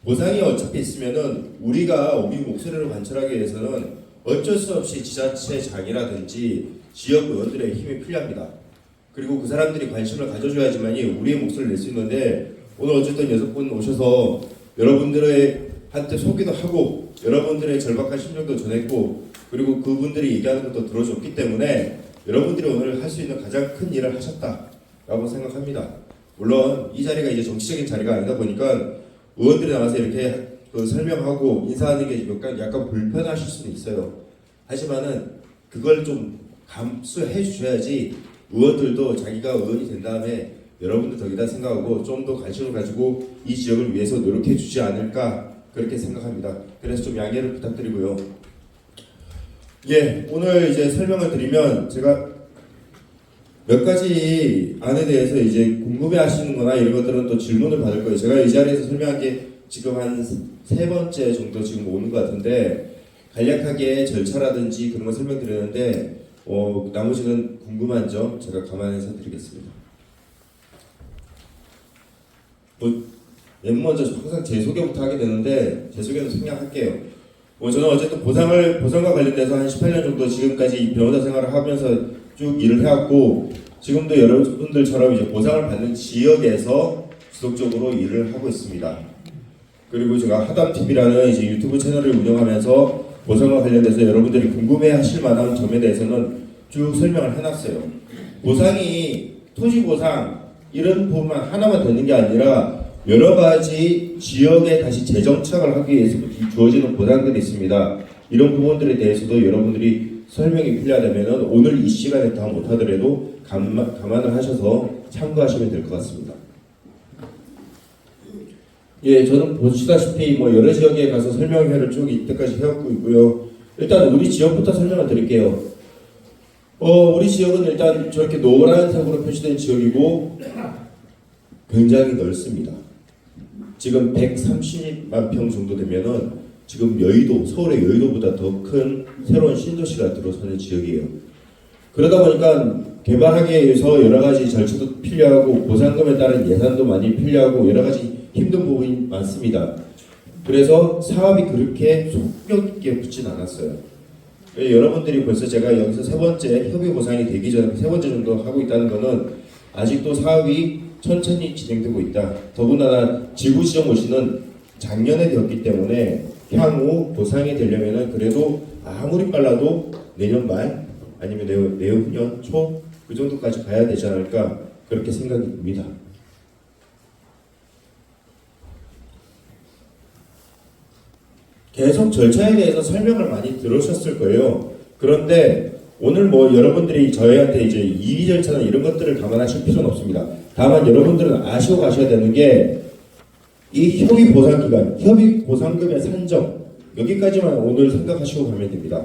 보상이 어차피 있으면은 우리가 우리 목소리를 관철하기 위해서는 어쩔 수 없이 지자체장이라든지 지역 의원들의 힘이 필요합니다. 그리고 그 사람들이 관심을 가져줘야지만이 우리의 목소리를 낼 수 있는데 오늘 어쨌든 6분 오셔서 여러분들의 한테 소개도 하고 여러분들의 절박한 심정도 전했고 그리고 그분들이 얘기하는 것도 들어줬기 때문에 여러분들이 오늘 할 수 있는 가장 큰 일을 하셨다라고 생각합니다. 물론 이 자리가 이제 정치적인 자리가 아니다 보니까 의원들이 나와서 이렇게 설명하고 인사하는 게 약간 불편하실 수는 있어요. 하지만은 그걸 좀 감수해 주셔야지 의원들도 자기가 의원이 된 다음에 여러분들 덕이다 생각하고 좀 더 관심을 가지고 이 지역을 위해서 노력해 주지 않을까 그렇게 생각합니다. 그래서 좀 양해를 부탁드리고요. 예, 오늘 이제 설명을 드리면 제가 몇 가지 안에 대해서 이제 궁금해하시는 거나 이런 것들은 또 질문을 받을 거예요. 제가 이 자리에서 설명한 게 지금 한 3번째 정도 지금 오는 것 같은데 간략하게 절차라든지 그런 걸 설명드렸는데 나머지는 궁금한 점 제가 감안해서 드리겠습니다. 맨 먼저 항상 제 소개부터 하게 되는데 제 소개는 생략할게요. 저는 어쨌든 보상과 관련돼서 한 18년 정도 지금까지 변호사 생활을 하면서 쭉 일을 해왔고 지금도 여러분들처럼 이제 보상을 받는 지역에서 지속적으로 일을 하고 있습니다. 그리고 제가 하담TV라는 이제 유튜브 채널을 운영하면서 보상과 관련돼서 여러분들이 궁금해하실 만한 점에 대해서는 쭉 설명을 해놨어요. 보상이 토지 보상 이런 부분만 하나만 되는 게 아니라 여러 가지 지역에 다시 재정착을 하기 위해서 주어지는 보상들이 있습니다. 이런 부분들에 대해서도 여러분들이 설명이 필요하다면 오늘 이 시간에 다 못하더라도 감안을 하셔서 참고하시면 될 것 같습니다. 예, 저는 보시다시피 여러 지역에 가서 설명회를 쭉 이때까지 해왔고 있고요. 일단 우리 지역부터 설명을 드릴게요. 우리 지역은 일단 저렇게 노란색으로 표시된 지역이고 굉장히 넓습니다. 지금 130만 평 정도 되면은 지금 여의도, 서울의 여의도보다 더 큰 새로운 신도시가 들어서는 지역이에요. 그러다 보니까 개발하기 위해서 여러 가지 절차도 필요하고 보상금에 따른 예산도 많이 필요하고 여러 가지 힘든 부분이 많습니다. 그래서 사업이 그렇게 속력 있게 붙진 않았어요. 여러분들이 벌써 제가 여기서 3번째 협의 보상이 되기 전에 3번째 정도 하고 있다는 거는 아직도 사업이 천천히 진행되고 있다. 더군다나 지구 지정 모시는 작년에 되었기 때문에 향후 보상이 되려면은 그래도 아무리 빨라도 내년 말 아니면 내후년 초 그 정도까지 가야 되지 않을까 그렇게 생각이 듭니다. 계속 절차에 대해서 설명을 많이 들으셨을 거예요. 그런데 오늘 여러분들이 저희한테 이제 이의 절차나 이런 것들을 감안하실 필요는 없습니다. 다만 여러분들은 아시고 가셔야 되는 게 이 협의 보상 기간, 협의 보상금의 산정 여기까지만 오늘 생각하시고 가면 됩니다.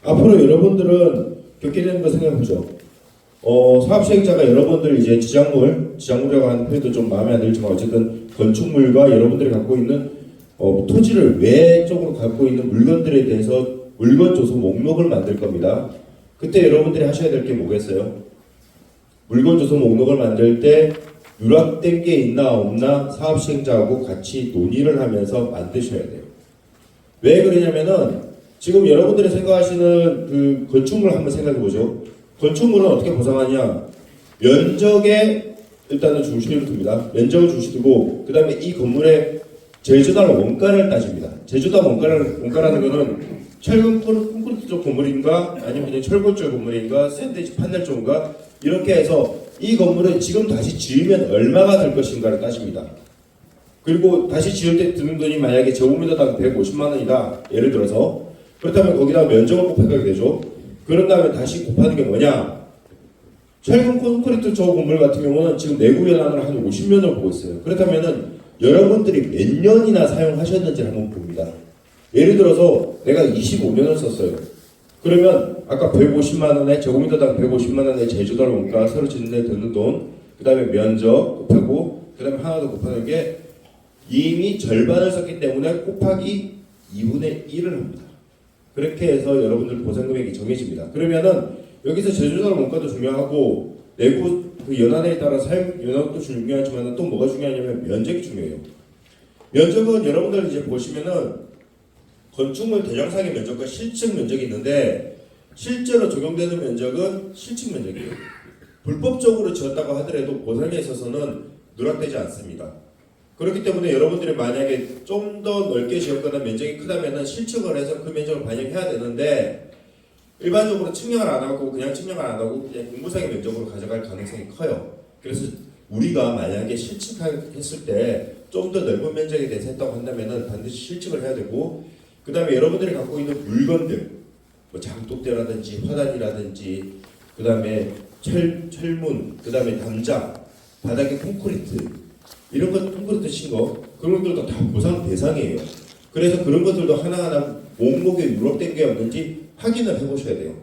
앞으로 여러분들은 겪게 되는 거 생각해보죠. 사업 시행자가 여러분들 이제 지작물이라고 하는 표현도 좀 마음에 안 들지만 어쨌든 건축물과 여러분들이 갖고 있는 토지를 외적으로 갖고 있는 물건들에 대해서 물건 조소 목록을 만들 겁니다. 그때 여러분들이 하셔야 될 게 뭐겠어요? 물건 조소 목록을 만들 때 누락된 게 있나 없나 사업 시행자하고 같이 논의를 하면서 만드셔야 돼요. 왜 그러냐면은 지금 여러분들이 생각하시는 그 건축물 한번 생각해 보죠. 건축물은 어떻게 보상하냐? 면적에 일단은 중시를 둡니다. 면적을 중시두고 그 다음에 이 건물의 제조달 원가를 따집니다. 제조달 원가라는 거는 철근 콘크리트 쪽 건물인가 아니면 그냥 철골 쪽 건물인가 샌드위치 판넬 쪽인가 이렇게 해서 이 건물을 지금 다시 지으면 얼마가 될 것인가를 따집니다. 그리고 다시 지을 때 드는 돈이 만약에 제곱미터당 150만 원이다. 예를 들어서 그렇다면 거기다 면적을 곱하게 되죠. 그런 다음에 다시 곱하는 게 뭐냐? 철근 콘크리트 쪽 건물 같은 경우는 지금 내구 연한을 한 50년을 보고 있어요. 그렇다면은 여러분들이 몇 년이나 사용하셨는지를 한번 봅니다. 예를 들어서 내가 25년을 썼어요. 그러면 아까 150만 원에 제곱미터당 150만 원의 제조달 원가 새로 짓는데 드는 돈, 그 다음에 면적 곱하고 그 다음에 하나 더 곱하는 게 이미 절반을 썼기 때문에 곱하기 2분의 1을 합니다. 그렇게 해서 여러분들 보상 금액이 정해집니다. 그러면은 여기서 제조달 원가도 중요하고 내구 그 연한에 따라 사용 연한도 중요하지만 또 뭐가 중요하냐면 면적이 중요해요. 면적은 여러분들 이제 보시면은 건축물 대장상의 면적과 실측 면적이 있는데 실제로 적용되는 면적은 실측 면적이에요. 불법적으로 지었다고 하더라도 보상에 있어서는 누락되지 않습니다. 그렇기 때문에 여러분들이 만약에 좀 더 넓게 지었거나 면적이 크다면 실측을 해서 그 면적을 반영해야 되는데 일반적으로 측량을 안 하고 그냥 측량을 안 하고 그냥 공무상의 면적으로 가져갈 가능성이 커요. 그래서 우리가 만약에 실측했을 때 좀 더 넓은 면적에 대해서 했다고 한다면 반드시 실측을 해야 되고 그 다음에 여러분들이 갖고 있는 물건들 뭐 장독대라든지 화단이라든지 그다음에 철문, 그다음에 담장, 바닥에 콘크리트 이런 것 콘크리트 친 거 그런 것들도 다 보상 대상이에요. 그래서 그런 것들도 하나하나 목록에 누락된 게 없는지 확인을 해보셔야 돼요.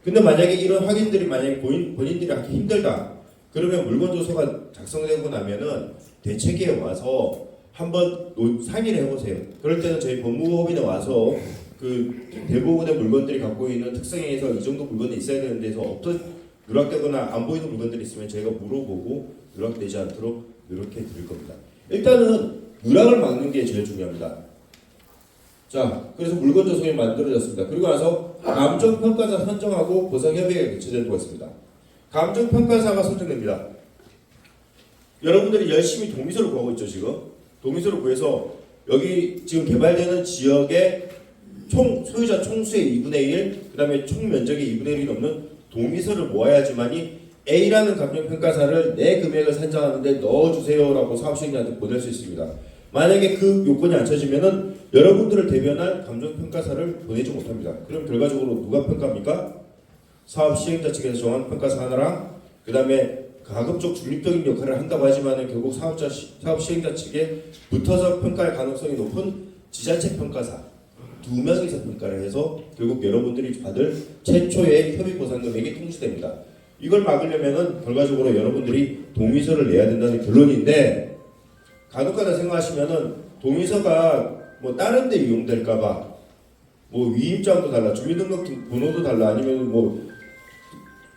근데 만약에 이런 확인들이 만약에 본인들이 하기 힘들다. 그러면 물건조서가 작성되고 나면은 대책위에 와서 한번 상의를 해보세요. 그럴 때는 저희 법무법인에 와서 그 대부분의 물건들이 갖고 있는 특성에 의해서 이 정도 물건이 있어야 되는 데서 어떤 누락되거나 안 보이는 물건들이 있으면 저희가 물어보고 누락되지 않도록 이렇게 드릴 겁니다. 일단은 누락을 막는 게 제일 중요합니다. 자, 그래서 물건 조성이 만들어졌습니다. 그리고 나서 감정평가사 선정하고 보상협의회가 개최되고 있습니다. 감정평가사가 선정됩니다. 여러분들이 열심히 동의서를 구하고 있죠, 지금. 동의서를 구해서 여기 지금 개발되는 지역의 소유자 총수의 2분의 1, 그 다음에 총 면적의 2분의 1이 넘는 동의서를 모아야지만이 A라는 감정평가사를 내 금액을 산정하는데 넣어주세요라고 사업시행자한테 보낼 수 있습니다. 만약에 그 요건이 안 쳐지면은 여러분들을 대변한 감정평가사를 보내지 못합니다. 그럼 결과적으로 누가 평가합니까? 사업시행자 측에서 정한 평가사 하나랑 그 다음에 가급적 중립적인 역할을 한다고 하지만 결국 사업시행자 측에 붙어서 평가할 가능성이 높은 지자체 평가사 2명이서 평가를 해서 결국 여러분들이 받을 최초의 협의보상금액이 통지됩니다. 이걸 막으려면은 결과적으로 여러분들이 동의서를 내야 된다는 결론인데 간혹가다 생각하시면은 동의서가 뭐 다른 데 이용될까봐 뭐 위임장도 달라, 주민등록증 번호도 달라, 아니면 뭐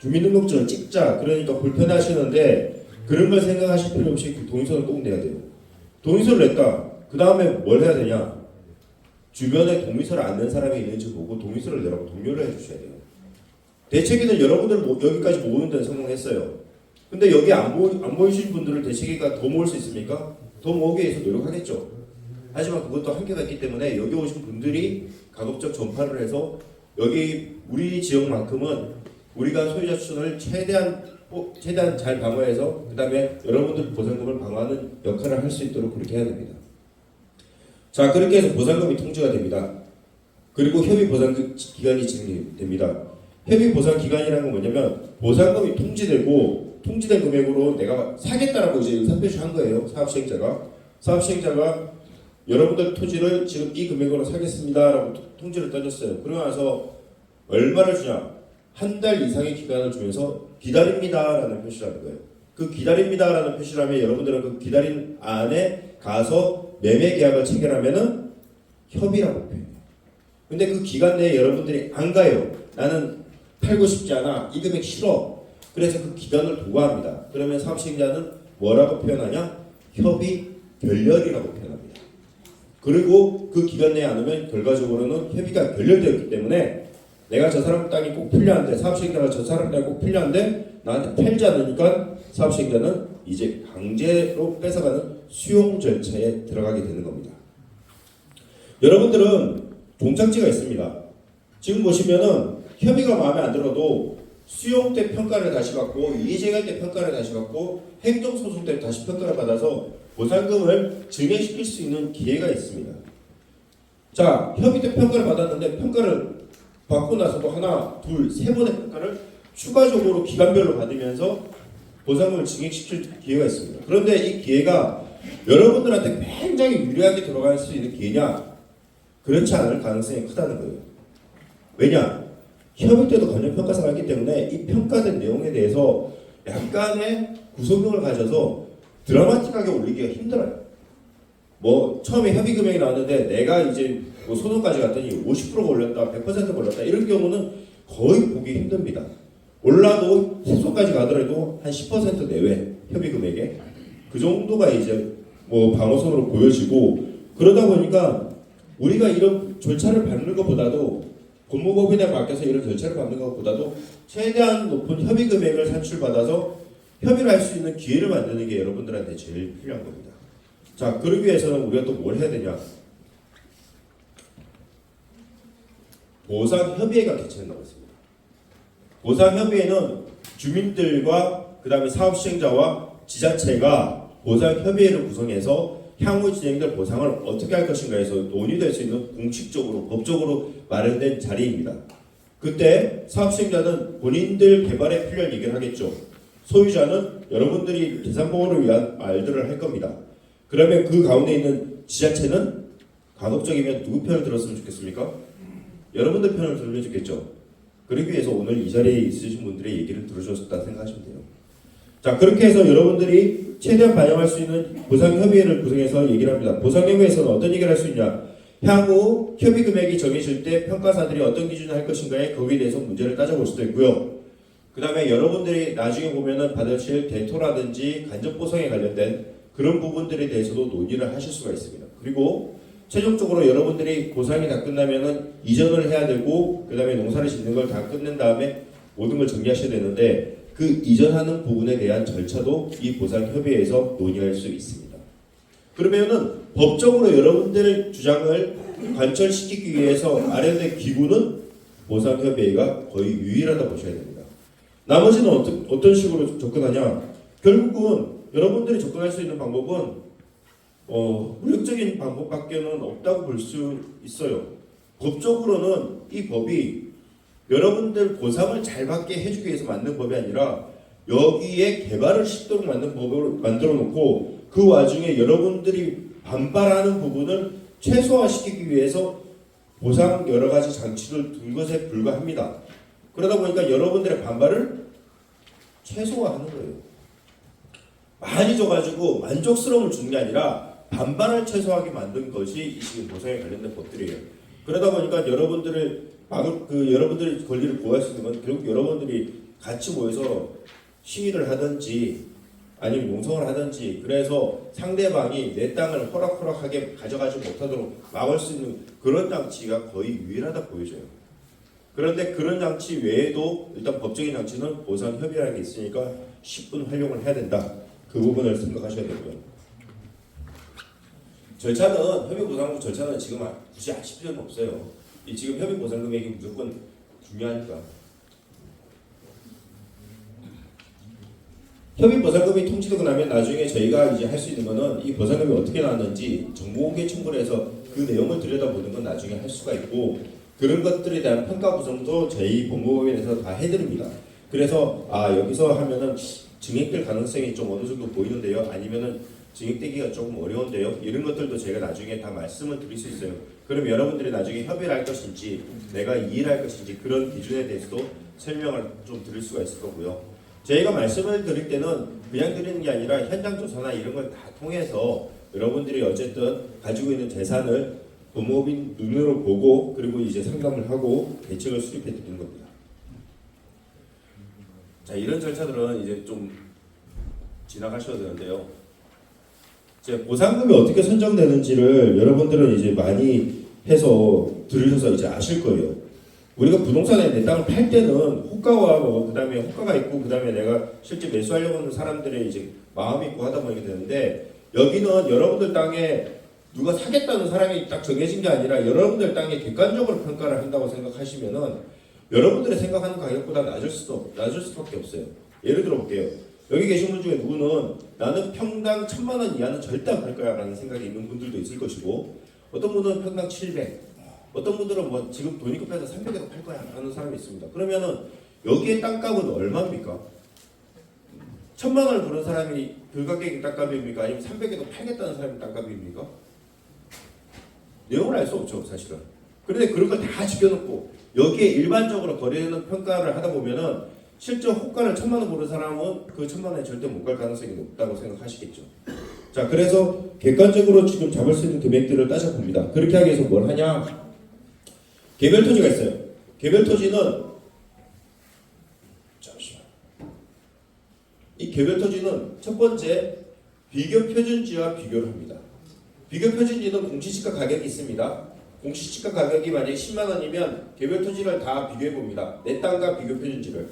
주민등록증을 찍자 그러니까 불편하시는데 그런 걸 생각하실 필요 없이 그 동의서를 꼭 내야 돼요. 동의서를 냈다. 그 다음에 뭘 해야 되냐? 주변에 동의서를 안 낸 사람이 있는지 보고 동의서를 내라고 독려를 해주셔야 돼요. 대책위는 여러분들 여기까지 모으는 데는 성공했어요. 근데 여기 안 모이신 분들을 대책위가 더 모을 수 있습니까? 더 모으기 위해서 노력하겠죠. 하지만 그것도 한계가 있기 때문에 여기 오신 분들이 가급적 전파를 해서 여기 우리 지역만큼은 우리가 소유자 추천을 최대한 잘 방어해서 그 다음에 여러분들 보상금을 방어하는 역할을 할 수 있도록 그렇게 해야 됩니다. 자, 그렇게 해서 보상금이 통지가 됩니다. 그리고 협의 보상 기간이 진행됩니다. 협의 보상 기간이라는 건 뭐냐면 보상금이 통지되고 통지된 금액으로 내가 사겠다라고 이제 의사표시를 한 거예요. 사업시행자가 여러분들 토지를 지금 이 금액으로 사겠습니다라고 통지를 떠줬어요. 그러고 나서 얼마를 주냐? 한 달 이상의 기간을 주면서 기다립니다라는 표시를 하는 거예요. 그 기다립니다라는 표시를 하면 여러분들은 그 기다린 안에 가서 매매 계약을 체결하면은 협의라고 표현해요. 근데 그 기간 내에 여러분들이 안 가요. 나는 팔고 싶지 않아. 이 금액 싫어. 그래서 그 기간을 도과합니다. 그러면 사업시행자는 뭐라고 표현하냐? 협의 결렬이라고 표현합니다. 그리고 그 기간 내에 안 오면 결과적으로는 협의가 결렬되었기 때문에 내가 저 사람 땅이 꼭 필요한데 사업시행자가 저 사람 땅이 꼭 필요한데 나한테 팔지 않으니까 사업시행자는 이제 강제로 뺏어가는 수용 절차에 들어가게 되는 겁니다. 여러분들은 종착지가 있습니다. 지금 보시면은 협의가 마음에 안 들어도 수용 때 평가를 다시 받고 이의제기할 때 평가를 다시 받고 행정소송 때 다시 평가를 받아서 보상금을 증액시킬 수 있는 기회가 있습니다. 자, 협의 때 평가를 받았는데 평가를 받고 나서도 하나, 둘, 세 번의 평가를 추가적으로 기간별로 받으면서 보상금을 증액시킬 기회가 있습니다. 그런데 이 기회가 여러분들한테 굉장히 유리하게 들어갈 수 있는 기회냐? 그렇지 않을 가능성이 크다는 거예요. 왜냐? 협의 때도 감정평가사가 있기 때문에 이 평가된 내용에 대해서 약간의 구속력을 가져서 드라마틱하게 올리기가 힘들어요. 뭐 처음에 협의 금액이 나왔는데 내가 이제 뭐 소송까지 갔더니 50%가 올렸다, 100%가 올렸다 이런 경우는 거의 보기 힘듭니다. 올라도 소송까지 가더라도 한 10% 내외 협의 금액에 그 정도가 이제 뭐 방어선으로 보여지고 그러다 보니까 우리가 이런 절차를 밟는 것보다도 법무법인에 맡겨서 이런 절차를 밟는 것보다도 최대한 높은 협의 금액을 산출받아서 협의를 할 수 있는 기회를 만드는 게 여러분들한테 제일 필요한 겁니다. 자, 그러기 위해서는 우리가 또 뭘 해야 되냐? 보상협의회가 개최된다고 했습니다. 보상협의회는 주민들과 그 다음에 사업시행자와 지자체가 보상협의회를 구성해서 향후 진행될 보상을 어떻게 할 것인가에서 논의될 수 있는 공식적으로 법적으로 마련된 자리입니다. 그때 사업 시행자는 본인들 개발에 필요한 얘기를 하겠죠. 소유자는 여러분들이 재산보호를 위한 말들을 할 겁니다. 그러면 그 가운데 있는 지자체는 가급적이면 누구 편을 들었으면 좋겠습니까? 여러분들 편을 들으면 좋겠죠. 그러기 위해서 오늘 이 자리에 있으신 분들의 얘기를 들으셨다 생각하시면 돼요. 자, 그렇게 해서 여러분들이 최대한 반영할 수 있는 보상협의회를 구성해서 얘기를 합니다. 보상협의회에서는 어떤 얘기를 할 수 있냐? 향후 협의 금액이 정해질 때 평가사들이 어떤 기준을 할 것인가에 거기에 대해서 문제를 따져볼 수도 있고요. 그 다음에 여러분들이 나중에 보면은 받으실 대토라든지 간접보상에 관련된 그런 부분들에 대해서도 논의를 하실 수가 있습니다. 그리고 최종적으로 여러분들이 보상이 다 끝나면은 이전을 해야 되고 그 다음에 농사를 짓는 걸 다 끝낸 다음에 모든 걸 정리하셔야 되는데 그 이전하는 부분에 대한 절차도 이 보상협의회에서 논의할 수 있습니다. 그러면은 법적으로 여러분들의 주장을 관철시키기 위해서 마련된 기구는 보상협의회가 거의 유일하다 보셔야 됩니다. 나머지는 어떤 식으로 접근하냐? 결국은 여러분들이 접근할 수 있는 방법은 무력적인 방법밖에는 없다고 볼 수 있어요. 법적으로는 이 법이 여러분들 보상을 잘 받게 해주기 위해서 만든 법이 아니라 여기에 개발을 쉽도록 만든 법을 만들어 놓고 그 와중에 여러분들이 반발하는 부분을 최소화시키기 위해서 보상 여러 가지 장치를 둔 것에 불과합니다. 그러다 보니까 여러분들의 반발을 최소화하는 거예요. 많이 줘가지고 만족스러움을 주는 게 아니라 반발을 최소화하게 만든 것이 지금 보상에 관련된 법들이에요. 그러다 보니까 여러분들의 권리를 보호할 수 있는 건 결국 여러분들이 같이 모여서 시위를 하든지 아니면 농성을 하든지 그래서 상대방이 내 땅을 호락호락하게 가져가지 못하도록 막을 수 있는 그런 장치가 거의 유일하다 보여져요. 그런데 그런 장치 외에도 일단 법적인 장치는 보상협의라는 게 있으니까 10분 활용을 해야 된다. 그 부분을 생각하셔야 되고요. 절차는 협의보상금 절차는 지금 굳이 아실 필요는 없어요. 이 지금 협의보상금액이 무조건 중요하니까. 협의보상금이 통치되고 나면 나중에 저희가 이제 할 수 있는 거는 이 보상금이 어떻게 나왔는지 정보공개 청구를 해서 그 내용을 들여다보는 건 나중에 할 수가 있고 그런 것들에 대한 평가 구성도 저희 법무법인에서 다 해드립니다. 그래서 여기서 하면은 증액될 가능성이 좀 어느 정도 보이는데요. 아니면은 증액되기가 조금 어려운데요. 이런 것들도 제가 나중에 다 말씀을 드릴 수 있어요. 그럼 여러분들이 나중에 협의를 할 것인지 내가 이의를 할 것인지 그런 기준에 대해서도 설명을 좀 드릴 수가 있을 거고요. 저희가 말씀을 드릴 때는 그냥 드리는 게 아니라 현장 조사나 이런 걸 다 통해서 여러분들이 어쨌든 가지고 있는 재산을 법무법인 눈으로 보고 그리고 이제 상담을 하고 대책을 수립해 드리는 겁니다. 자, 이런 절차들은 이제 좀 지나가셔야 되는데요. 이제 보상금이 어떻게 선정되는지를 여러분들은 이제 많이 해서 들으셔서 이제 아실 거예요. 우리가 부동산에 내 땅을 팔 때는 호가와 그다음에 호가가 있고 그다음에 내가 실제 매수하려고 하는 사람들의 이제 마음이 있고 하다 보니까 되는데 여기는 여러분들 땅에 누가 사겠다는 사람이 딱 정해진 게 아니라 여러분들 땅에 객관적으로 평가를 한다고 생각하시면은 여러분들의 생각하는 가격보다 낮을 수밖에 없어요. 예를 들어 볼게요. 여기 계신 분 중에 누구는 나는 평당 1,000만 원 이하는 절대 안 팔 거야 라는 생각이 있는 분들도 있을 것이고 어떤 분은 평당 700, 어떤 분들은 뭐 지금 돈이 급해서 300에도 팔 거야 라는 사람이 있습니다. 그러면은 여기에 땅값은 얼마입니까? 1,000만 원을 부른 사람이 그 가격이 땅값입니까? 아니면 300에도 팔겠다는 사람이 땅값입니까? 내용을 알 수 없죠 사실은. 그런데 그런 걸 다 지켜놓고 여기에 일반적으로 거래되는 평가를 하다 보면은 실제 호가를 1,000만 원 부른 사람은 그 1,000만 원에 절대 못 갈 가능성이 높다고 생각하시겠죠. 자, 그래서 객관적으로 지금 잡을 수 있는 금액들을 따져봅니다. 그렇게 하기 위해서 뭘 하냐? 개별 토지가 있어요. 개별 토지는 잠시만. 이 개별 토지는 첫 번째 비교 표준지와 비교를 합니다. 비교 표준지는 공시지가 가격이 있습니다. 공시지가 가격이 만약에 10만 원이면 개별 토지를 다 비교해 봅니다. 내 땅과 비교 표준지를.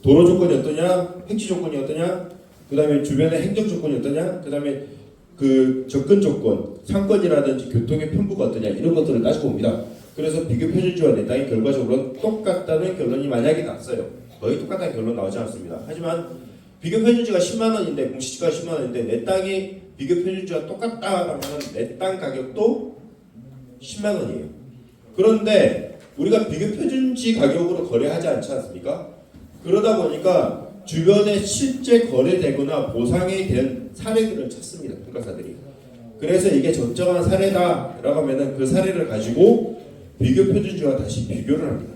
도로 조건이 어떠냐, 획지 조건이 어떠냐, 그 다음에 주변의 행정 조건이 어떠냐, 그 다음에 그 접근 조건, 상권이라든지 교통의 편부가 어떠냐 이런 것들을 따지고 봅니다. 그래서 비교 표준지와 내 땅이 결과적으로 똑같다는 결론이 만약에 났어요. 거의 똑같다는 결론 나오지 않습니다. 하지만 비교 표준지가 10만 원인데 공시지가 10만 원인데 내 땅이 비교 표준지와 똑같다라면 내 땅 가격도 10만 원이에요. 그런데 우리가 비교 표준지 가격으로 거래하지 않지 않습니까? 그러다 보니까 주변에 실제 거래되거나 보상이 된 사례들을 찾습니다. 평가사들이. 그래서 이게 적정한 사례다라고 하면은 그 사례를 가지고 비교 표준지와 다시 비교를 합니다.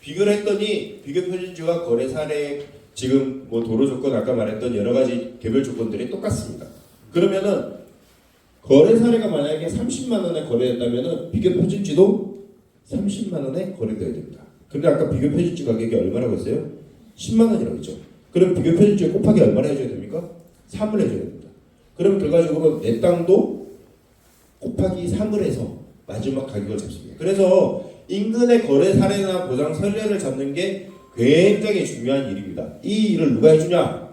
비교를 했더니 비교 표준지와 거래 사례 지금 뭐 도로 조건 아까 말했던 여러 가지 개별 조건들이 똑같습니다. 그러면은 거래 사례가 만약에 30만 원에 거래했다면은 비교 표준지도 30만 원에 거래되어야 됩니다. 근데 아까 비교 표준지 가격이 얼마라고 했어요? 10만 원이라고 했죠. 그럼 비교 표준지 곱하기 얼마를 해줘야 됩니까? 3을 해줘야 됩니다. 그럼 결과적으로 내 땅도 곱하기 3을 해서 마지막 가격을 잡습니다. 그래서 인근의 거래 사례나 보상 선례를 잡는 게 굉장히 중요한 일입니다. 이 일을 누가 해주냐?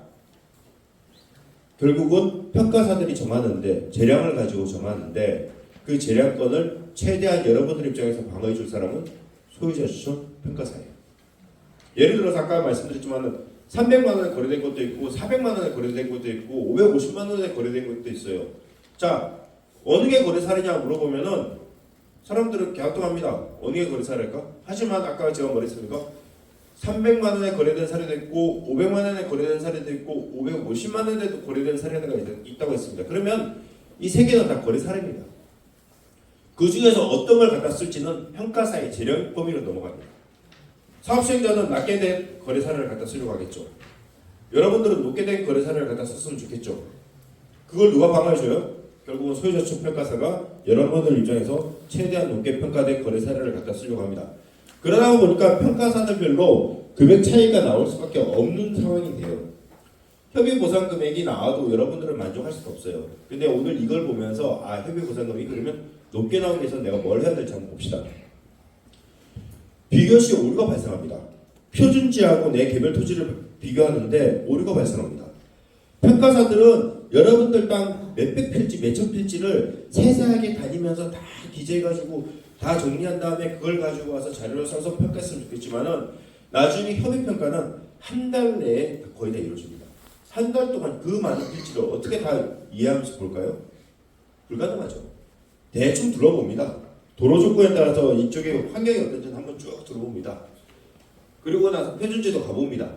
결국은 평가사들이 정하는데 재량을 가지고 정하는데 그 재량권을 최대한 여러분들 입장에서 방어해 줄 사람은 소유자 추천 평가사예요. 예를 들어서 아까 말씀드렸지만 300만 원에 거래된 것도 있고 400만 원에 거래된 것도 있고 550만 원에 거래된 것도 있어요. 자, 어느 게 거래 사례냐 물어보면은 사람들은 갸우뚱합니다. 어느 게 거래 사례일까? 하지만 아까 제가 말했습니까? 300만 원에 거래된 사례도 있고 500만 원에 거래된 사례도 있고 550만 원에도 거래된 사례가 있다고 했습니다. 그러면 이 세 개는 다 거래 사례입니다. 그 중에서 어떤 걸 갖다 쓸지는 평가사의 재량 범위로 넘어갑니다. 사업시행자는 낮게 된 거래 사례를 갖다 쓰려고 하겠죠. 여러분들은 높게 된 거래 사례를 갖다 썼으면 좋겠죠. 그걸 누가 방어해줘요? 결국은 소유자 추천 평가사가 여러분들 입장에서 최대한 높게 평가된 거래 사례를 갖다 쓰려고 합니다. 그러다 보니까 평가사들별로 금액 차이가 나올 수밖에 없는 상황이 돼요. 협의 보상 금액이 나와도 여러분들은 만족할 수가 없어요. 근데 오늘 이걸 보면서 협의 보상 금액이 그러면 높게 나오기 위해서 내가 뭘 해야 될지 한번 봅시다. 비교 시 오류가 발생합니다. 표준지하고 내 개별 토지를 비교하는데 오류가 발생합니다. 평가사들은 여러분들 땅 몇백 필지, 몇천 필지를 세세하게 다니면서 다 기재해가지고 다 정리한 다음에 그걸 가지고 와서 자료를 써서 평가했으면 좋겠지만은 나중에 협의평가는 한 달 내에 거의 다 이루어집니다. 한 달 동안 그 많은 필지를 어떻게 다 이해하면서 볼까요? 불가능하죠. 대충 둘러봅니다. 도로 조건에 따라서 이쪽에 환경이 어떤지 한번 쭉 둘러봅니다. 그리고 나서 표준지도 가봅니다.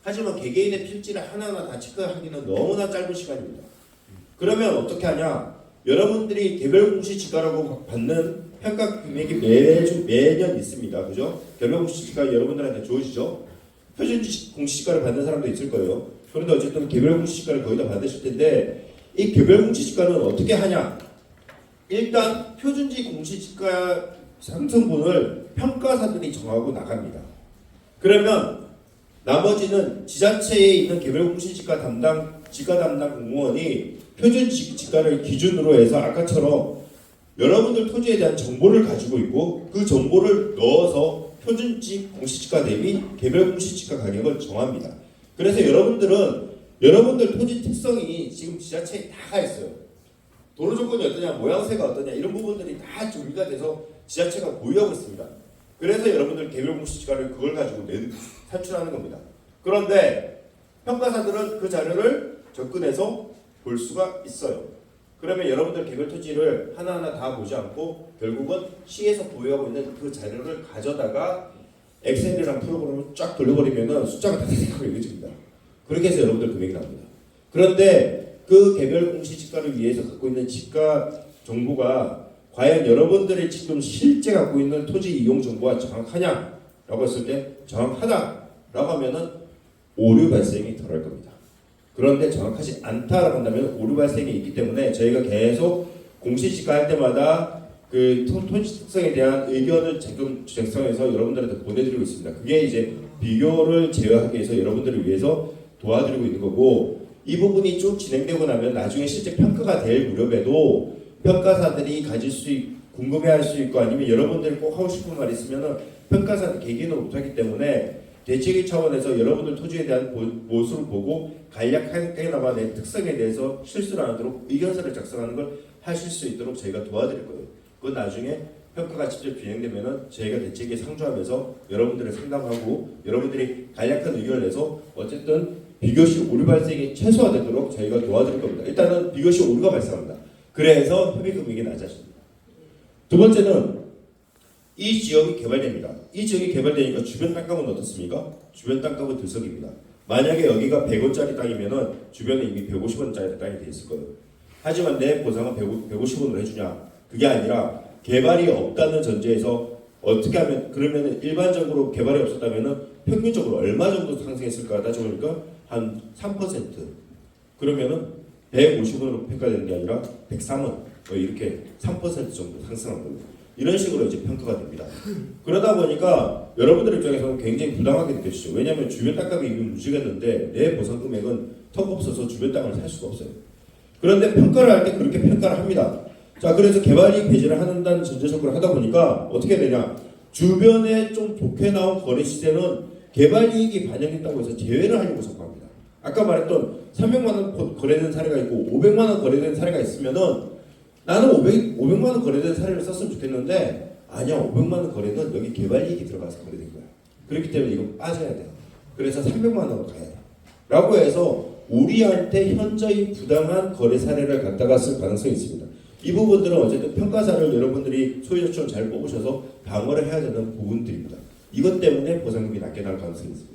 하지만 개개인의 필지를 하나하나 다 체크하기는 너무나 짧은 시간입니다. 그러면 어떻게 하냐? 여러분들이 개별 공시지가라고 받는 평가 금액이 매년 있습니다. 그죠? 개별 공시지가 여러분들한테 주어지죠? 표준지 공시지가를 받는 사람도 있을 거예요. 그런데 어쨌든 개별 공시지가를 거의 다 받으실 텐데 이 개별 공시지가는 어떻게 하냐? 일단 표준지 공시지가 상승분을 평가사들이 정하고 나갑니다. 그러면 나머지는 지자체에 있는 개별 공시지가 담당 지가 담당 공무원이 표준지가를 기준으로 해서 아까처럼 여러분들 토지에 대한 정보를 가지고 있고 그 정보를 넣어서 표준지 공시지가 대비 개별 공시지가 가격을 정합니다. 그래서 여러분들 토지 특성이 지금 지자체에 다 있어요. 도로 조건이 어떠냐, 모양새가 어떠냐 이런 부분들이 다 준비가 돼서 지자체가 보유하고 있습니다. 그래서 여러분들 개별 공시지가를 그걸 가지고 산출하는 겁니다. 그런데 평가사들은 그 자료를 접근해서 볼 수가 있어요. 그러면 여러분들 개별 토지를 하나하나 다 보지 않고 결국은 시에서 보유하고 있는 그 자료를 가져다가 엑셀이라는 프로그램을 쫙 돌려버리면 숫자가 다 생각하고 이루어집니다. 그렇게 해서 여러분들 금액이 나옵니다. 그런데 그 개별 공시지가를 위해서 갖고 있는 지가 정보가 과연 여러분들이 지금 실제 갖고 있는 토지 이용 정보와 정확하냐라고 했을 때 정확하다라고 하면은 오류 발생이 덜할 겁니다. 그런데 정확하지 않다라고 한다면 오류 발생이 있기 때문에 저희가 계속 공시지가 할 때마다 그 토지 특성에 대한 의견을 지금 작성해서 여러분들한테 보내드리고 있습니다. 그게 이제 비교를 제어하기 위해서 여러분들을 위해서 도와드리고 있는 거고 이 부분이 쭉 진행되고 나면 나중에 실제 평가가 될 무렵에도 평가사들이 궁금해할 수 있고 아니면 여러분들이 꼭 하고 싶은 말이 있으면은 평가사들 개개인은 못하기 때문에 대책위 차원에서 여러분들 토지에 대한 모습을 보고 간략하게나마 내 특성에 대해서 실수를 안 하도록 의견서를 작성하는 걸 하실 수 있도록 저희가 도와드릴 거예요. 그건 나중에 평가가 직접 진행되면은 저희가 대책위에 상주하면서 여러분들을 상담하고 여러분들이 간략한 의견을 내서 어쨌든 비교시 오류 발생이 최소화되도록 저희가 도와드릴 겁니다. 일단은 비교시 오류가 발생합니다. 그래서 협의 금액이 낮아집니다. 두 번째는 이 지역이 개발됩니다. 이 지역이 개발되니까 주변 땅값은 어떻습니까? 주변 땅값은 들썩입니다. 만약에 여기가 100원짜리 땅이면은 주변에 이미 150원짜리 땅이 돼 있을 거예요. 하지만 내 보상은 150원으로 해주냐? 그게 아니라 개발이 없다는 전제에서 어떻게 하면, 그러면 일반적으로 개발이 없었다면은 평균적으로 얼마 정도 상승했을까 따져보니까 한 3%. 그러면은 150원으로 평가되는 게 아니라 103원, 이렇게 3% 정도 상승한 겁니다. 이런 식으로 이제 평가가 됩니다. 그러다 보니까 여러분들 입장에서는 굉장히 부당하게 느껴지죠. 왜냐하면 주변 땅값이 이미 무지겠는데 내 보상 금액은 턱 없어서 주변 땅을 살 수가 없어요. 그런데 평가를 할 때 그렇게 평가를 합니다. 자, 그래서 개발이익 배제를 한다는 전제적으로 하다 보니까 어떻게 되냐? 주변에 좀 좋게 나온 거래 시세는 개발이익이 반영됐다고 해서 제외를 하려고 자꾸 합니다. 아까 말했던 300만 원 거래된 사례가 있고 500만 원 거래된 사례가 있으면은 나는 500만 원 거래된 사례를 썼으면 좋겠는데 아니야, 500만 원 거래는 여기 개발이익이 들어가서 거래된 거야. 그렇기 때문에 이거 빠져야 돼요. 그래서 300만 원으로 가야 돼. 라고 해서 우리한테 현저히 부당한 거래 사례를 갖다가 쓸 가능성이 있습니다. 이 부분들은 어쨌든 평가사를 여러분들이 소유자처럼 잘 뽑으셔서 방어를 해야 되는 부분들입니다. 이것 때문에 보상금이 낮게 나올 가능성이 있습니다.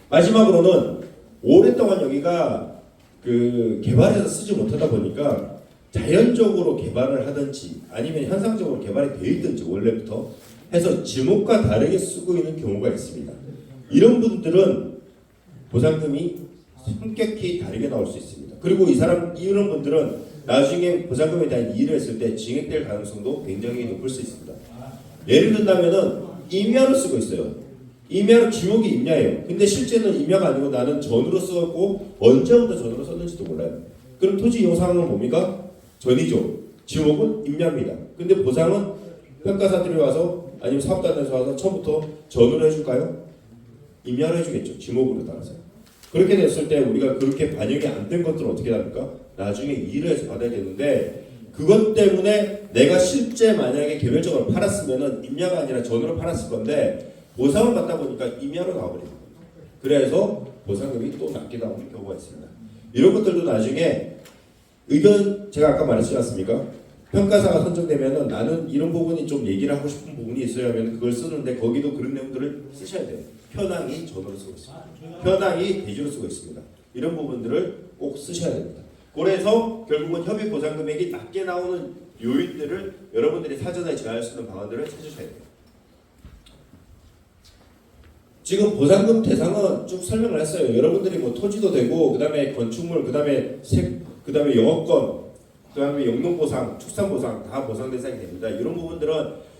마지막으로는 오랫동안 여기가 개발해서 쓰지 못하다 보니까 자연적으로 개발을 하든지 아니면 현상적으로 개발이 되어 있든지 원래부터 해서 지목과 다르게 쓰고 있는 경우가 있습니다. 이런 분들은 보상금이 성격이 다르게 나올 수 있습니다. 그리고 이런 분들은 나중에 보상금에 대한 이의를 했을 때 징역될 가능성도 굉장히 높을 수 있습니다. 예를 든다면은 임야로 쓰고 있어요. 임야로 지목이 임야예요. 근데 실제는 임야가 아니고 나는 전으로 썼고 언제부터 전으로 썼는지도 몰라요. 그럼 토지 이용 상황은 뭡니까? 전이죠. 지목은 임야입니다. 근데 보상은 평가사들이 와서 아니면 사업단에서 와서 처음부터 전으로 해줄까요? 임야로 해주겠죠. 지목으로 따라서. 그렇게 됐을 때 우리가 그렇게 반영이 안 된 것들은 어떻게 합니까? 나중에 이의를 해서 받아야 되는데 그것 때문에 내가 실제 만약에 개별적으로 팔았으면은 임야가 아니라 전으로 팔았을 건데 보상을 받다 보니까 임야로 나와버립니다. 그래서 보상금이 또 낮게 나오는 경우가 있습니다. 이런 것들도 나중에 의견 제가 아까 말했지 않습니까? 평가사가 선정되면은 나는 이런 부분이 좀 얘기를 하고 싶은 부분이 있어야 하면 그걸 쓰는데 거기도 그런 내용들을 쓰셔야 돼요. 편항이 전으로 쓰고 있습니다. 편항이 대주로 쓰고 있습니다. 이런 부분들을 꼭 쓰셔야 됩니다. 그래서 결국은 협의 보상 금액이 낮게 나오는 요인들을 여러분들이 사전에 제할 수 있는 방안들을 찾으셔야 돼요. 지금 보상금 대상은 쭉 설명을 했어요. 여러분들이 뭐 토지도 되고 그다음에 건축물, 그다음에 영업권, 그다음에 영농보상, 축산보상 다 보상 대상이 됩니다. 이런 부분들은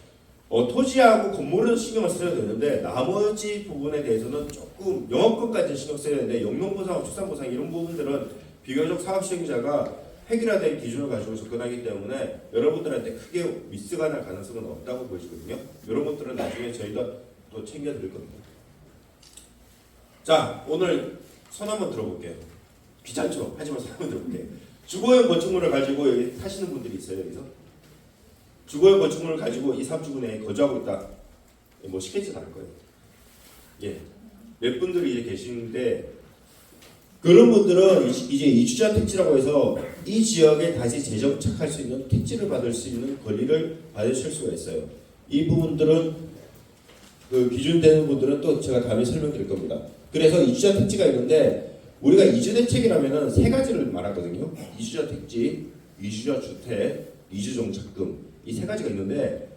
토지하고 건물은 신경을 써야 되는데 나머지 부분에 대해서는 조금 영업권까지 신경 써야 되는데 영농보상, 축산보상 이런 부분들은 비교적 사업시행자가 획일화된 기준을 가지고 접근하기 때문에 여러분들한테 크게 미스가 날 가능성은 없다고 보시거든요. 이런 것들은 나중에 저희가 또 챙겨드릴 겁니다. 자, 오늘 손 한번 들어볼게요. 귀찮죠? 하지만 손 한번 들어볼게요. 주거용 건축물을 가지고 여기 사시는 분들이 있어요. 여기서 주거용 건축물을 가지고 이 3주군에 거주하고 있다. 뭐 쉽겠지 않을 거예요. 예, 몇 분들이 이제 계시는데 그런 분들은 이제 이주자 택지라고 해서 이 지역에 다시 재정착할 수 있는 택지를 받을 수 있는 권리를 받으실 수가 있어요. 이 부분들은 기준되는 분들은 또 제가 다음에 설명드릴 겁니다. 그래서 이주자 택지가 있는데 우리가 이주 대책이라면은 세 가지를 말하거든요. 이주자 택지, 이주자 주택, 이주정착금 이 세 가지가 있는데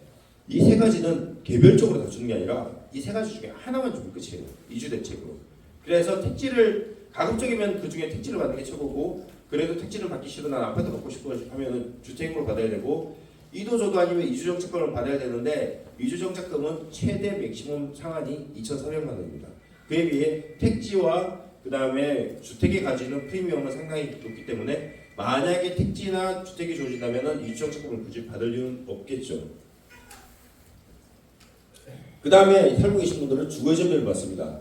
이 세 가지는 개별적으로 다 주는 게 아니라 이 세 가지 중에 하나만 주면 끝이에요. 이주 대책으로. 그래서 택지를 가급적이면 그 중에 택지를 받는 게 최고고 그래도 택지를 받기 싫어 난 아파트 갖고 싶어 하면은 주택으로 받아야 되고 이도저도 아니면 이주정착금을 받아야 되는데 이주정착금은 최대 맥시멈 상한이 2,400만 원입니다. 그에 비해 택지와 그 다음에 주택이 가지는 프리미엄은 상당히 높기 때문에 만약에 택지나 주택이 좋아진다면 이주정착금을 굳이 받을 이유는 없겠죠. 그 다음에 살고 계신 분들은 주거의존비를 받습니다.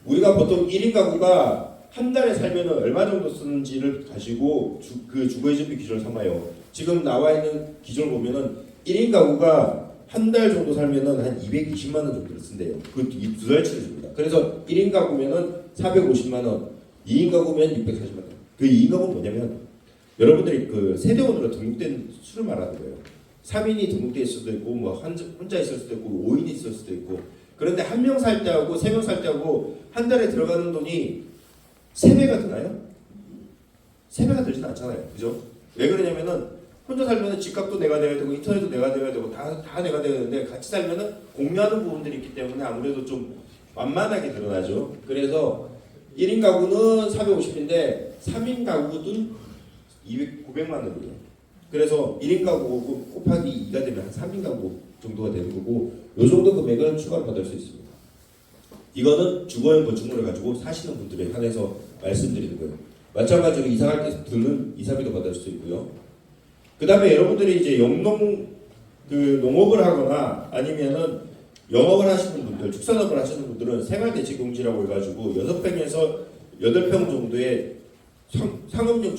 우리가 보통 1인 가구가 한 달에 살면 얼마 정도 쓰는지를 가지고 그 주거의존비 기준을 삼아요. 지금 나와 있는 기준을 보면은 1인 가구가 한 달 정도 살면은 한 220만 원 정도를 쓴대요. 그 두 달치를 줍니다. 그래서 1인 가구면은 450만 원, 2인 가구면 640만 원. 그 2인 가구는 뭐냐면 여러분들이 그 세대원으로 등록된 수를 말하는 거예요. 3인이 등록돼 있을 수도 있고 뭐 혼자 있을 수도 있고 5인이 있을 수도 있고 그런데 한 명 살 때하고 3명 살 때하고 한 달에 들어가는 돈이 3배가 드나요? 3배가 들진 않잖아요. 그죠? 왜 그러냐면은 혼자 살면은 집값도 내가 내야 되고 인터넷도 내가 내야 되고 다 내가 내야 되는데 같이 살면은 공유하는 부분들이 있기 때문에 아무래도 좀 만만하게 드러나죠. 그래서 1인 가구는 450인데 3인 가구는 900만 원이에요. 그래서 1인 가구 곱하기 2가 되면 한 3인 가구 정도가 되는 거고 요 정도 금액은 추가로 받을 수 있습니다. 이거는 주거용 건축물을 가지고 사시는 분들에 한해서 말씀드리는 거예요. 마찬가지로 이사갈 때 드는 이사비도 받을 수 있고요. 그 다음에 여러분들이 이제 농업을 하거나 아니면은 영업을 하시는 분들, 축산업을 하시는 분들은 생활대책용지라고 해가지고 6평에서 8평 정도의 상업용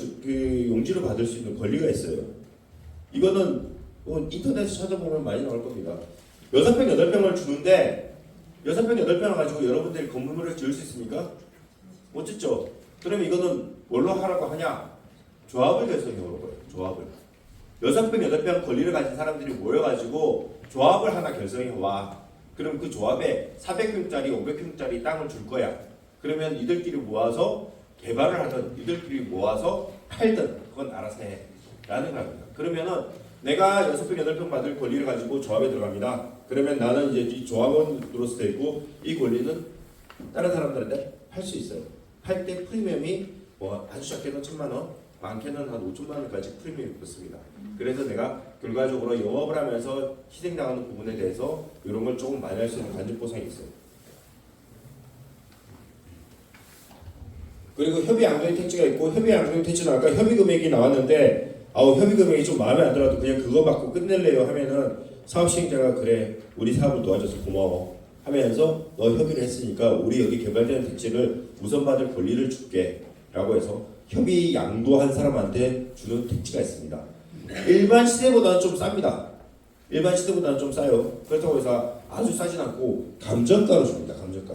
용지를 받을 수 있는 권리가 있어요. 이거는 인터넷에서 찾아보면 많이 나올 겁니다. 6평, 8평을 주는데 6평, 8평을 가지고 여러분들이 건물을 지을 수 있습니까? 못 짓죠? 그러면 이거는 뭘로 하라고 하냐? 조합을 결성해 오는 거예요. 조합을. 6평, 8평 권리를 가진 사람들이 모여가지고 조합을 하나 결성해 와. 그럼 그 조합에 400평짜리, 500평짜리 땅을 줄 거야. 그러면 이들끼리 모아서 개발을 하든 이들끼리 모아서 팔든 그건 알아서 해. 라는 겁니다. 그러면은 내가 6평, 8평 받을 권리를 가지고 조합에 들어갑니다. 그러면 나는 이제 이 조합원으로서 되고 이 권리는 다른 사람들한테 팔 수 있어요. 팔 때 프리미엄이 뭐 아주 작게는 1,000만 원, 많게는 한 5천만 원까지 프리미엄이 붙습니다. 그래서 내가 결과적으로 영업을 하면서 희생당하는 부분에 대해서 이런 걸 조금 많이 할 수 있는 간접 보상이 있어요. 그리고 협의 양도인 택지가 있고 협의 양도인 택지는 아까 협의 금액이 나왔는데 협의 금액이 좀 마음에 안 들어도 그냥 그거 받고 끝낼래요 하면은 사업 시행자가 그래 우리 사업을 도와줘서 고마워 하면서 너 협의를 했으니까 우리 여기 개발되는 택지를 우선 받을 권리를 줄게 라고 해서 협의 양도한 사람한테 주는 택지가 있습니다. 일반 시세보다는 좀 쌉니다. 일반 시세보다는 좀 싸요. 그렇다고 해서 아주 싸진 않고 감정가로 줍니다. 감정가.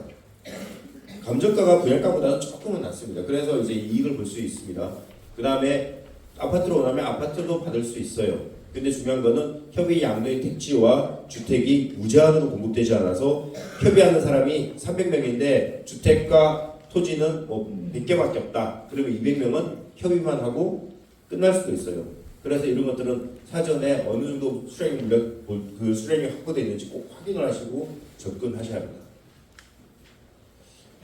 감정가가 분양가보다는 조금은 낮습니다. 그래서 이제 이익을 볼 수 있습니다. 그 다음에 아파트로 원하면 아파트도 받을 수 있어요. 근데 중요한 거는 협의 양도인 택지와 주택이 무제한으로 공급되지 않아서 협의하는 사람이 300명인데 주택과 토지는 뭐 100개밖에 없다. 그러면 200명은 협의만 하고 끝날 수도 있어요. 그래서 이런 것들은 사전에 어느 정도 그 수량이 확보되어 있는지 꼭 확인을 하시고 접근하셔야 합니다.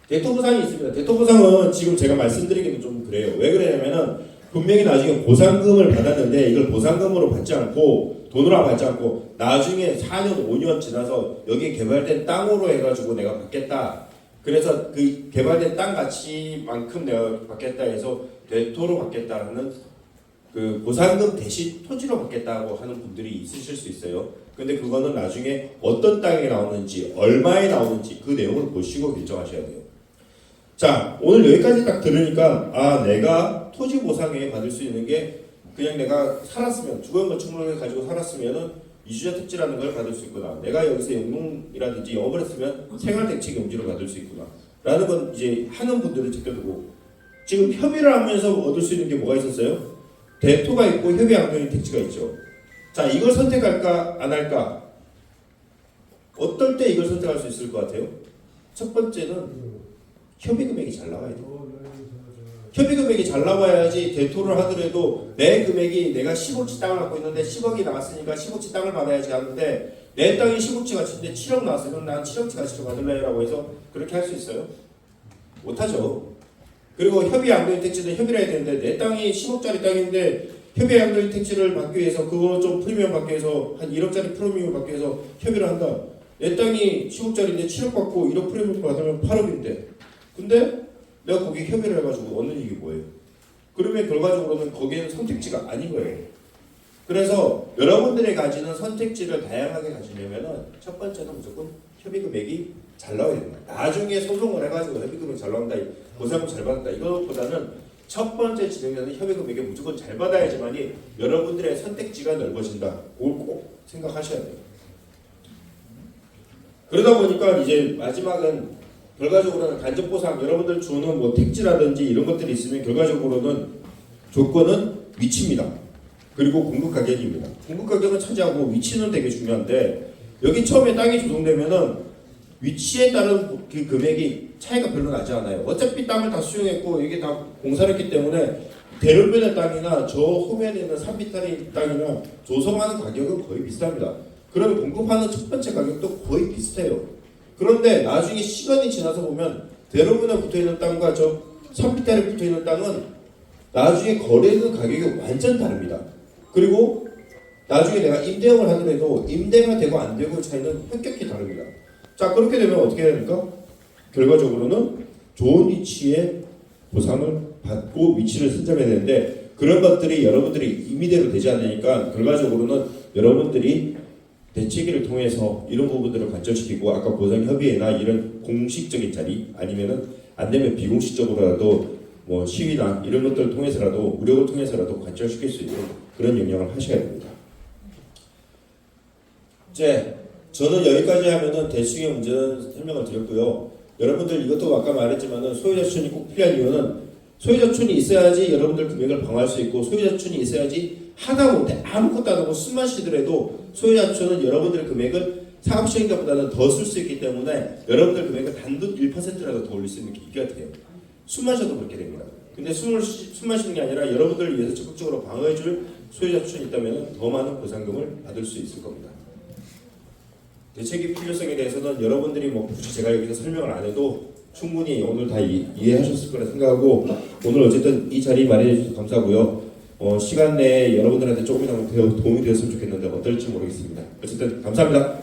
대토보상이 있습니다. 대토보상은 지금 제가 말씀드리기는 좀 그래요. 왜 그러냐면은 분명히 나중에 보상금을 받았는데 이걸 보상금으로 받지 않고 돈으로 받지 않고 나중에 4년 5년 지나서 여기 개발된 땅으로 해가지고 내가 받겠다. 그래서 그 개발된 땅 가치만큼 내가 받겠다 해서 대토로 받겠다는 그 보상금 대신 토지로 받겠다고 하는 분들이 있으실 수 있어요. 근데 그거는 나중에 어떤 땅이 나오는지 얼마에 나오는지 그 내용을 보시고 결정하셔야 돼요. 자, 오늘 여기까지 딱 들으니까 내가 토지 보상에 받을 수 있는 게 그냥 내가 살았으면 주거용 건축물을 가지고 살았으면은 이주자 택지라는 걸 받을 수 있구나. 내가 여기서 영농이라든지 영업을 했으면 생활대책 용지를 받을 수 있구나. 라는 건 이제 하는 분들을 지켜두고 지금 협의를 하면서 얻을 수 있는 게 뭐가 있었어요? 대토가 있고 협의 양도인 택지가 있죠. 자, 이걸 선택할까 안 할까? 어떨 때 이걸 선택할 수 있을 것 같아요? 첫 번째는 협의 금액이 잘 나와야 돼요. 협의 금액이 잘 나와야지 대토를 하더라도 내 금액이 내가 10억치 땅을 갖고 있는데 10억이 나왔으니까 10억치 땅을 받아야지 하는데 내 땅이 10억치 가치인데 7억 나왔으면 난 7억치 가치를 받을래라고 해서 그렇게 할 수 있어요? 못하죠. 그리고 협의 양도인 택지는 협의를 해야 되는데 내 땅이 10억짜리 땅인데 협의 양도인 택지를 받기 위해서 그거 좀 프리미엄 받기 위해서 한 1억짜리 프리미엄 받기 위해서 협의를 한다. 내 땅이 10억짜리인데 7억 받고 1억 프리미엄 받으면 8억인데 근데 내가 거기 협의를 해가지고 얻는 이익이 뭐예요? 그러면 결과적으로는 거기에는 선택지가 아닌 거예요. 그래서 여러분들이 가지는 선택지를 다양하게 가지려면은 첫 번째는 무조건 협의 금액이 잘 나와야 됩니다. 나중에 소송을 해가지고 협의 금액이 잘 나온다, 보상금 잘 받았다 이것보다는 첫 번째 진행자는 협의 금액이 무조건 잘 받아야지만이 여러분들의 선택지가 넓어진다. 그걸 꼭 생각하셔야 돼요. 그러다 보니까 이제 마지막은 결과적으로는 간접보상 여러분들 주는 뭐 택지라든지 이런 것들이 있으면 결과적으로는 조건은 위치입니다. 그리고 공급 가격입니다. 공급 가격은 차지하고 위치는 되게 중요한데 여기 처음에 땅이 조성되면은 위치에 따른 그 금액이 차이가 별로 나지 않아요. 어차피 땅을 다 수용했고 이게 다 공사를 했기 때문에 대로변의 땅이나 저 후면에 있는 산비탈의 땅이나 조성하는 가격은 거의 비슷합니다. 그러면 공급하는 첫 번째 가격도 거의 비슷해요. 그런데 나중에 시간이 지나서 보면 대로변에 붙어있는 땅과 저 산비탈에 붙어있는 땅은 나중에 거래되는 가격이 완전 다릅니다. 그리고 나중에 내가 임대형을 하더라도 임대가 되고 안 되고 차이는 현격히 다릅니다. 자, 그렇게 되면 어떻게 해야 됩니까? 결과적으로는 좋은 위치에 보상을 받고 위치를 선점해야 되는데 그런 것들이 여러분들이 임의대로 되지 않으니까 결과적으로는 여러분들이 대책위를 통해서 이런 부분들을 관철시키고 아까 보상협의회나 이런 공식적인 자리 아니면은 안 되면 비공식적으로라도 뭐 시위나 이런 것들을 통해서라도 무력을 통해서라도 관철시킬 수 있는 그런 영향을 하셔야 됩니다. 이제 저는 여기까지 하면은 대충의 문제는 설명을 드렸고요. 여러분들 이것도 아까 말했지만은 소유자촌이 꼭 필요한 이유는 소유자촌이 있어야지 여러분들 금액을 방어할 수 있고 소유자촌이 있어야지 하다못해 아무것도 안 하고 숨만 쉬더라도 소유자촌은 여러분들의 금액을 사업시행자보다는 더 쓸 수 있기 때문에 여러분들 금액을 단돈 1%라도 더 올릴 수 있는 계기가 돼요. 숨만 쉬어도 그렇게 됩니다. 근데 숨만 쉬는 게 아니라 여러분들을 위해서 적극적으로 방어해줄 소유자촌이 있다면 더 많은 보상금을 받을 수 있을 겁니다. 대책의 필요성에 대해서는 여러분들이 뭐 굳이 제가 여기서 설명을 안 해도 충분히 오늘 다 이해하셨을 거라 생각하고 오늘 어쨌든 이 자리 마련해 주셔서 감사하고요. 시간 내에 여러분들한테 조금이나마 도움이 되었으면 좋겠는데 어떨지 모르겠습니다. 어쨌든 감사합니다.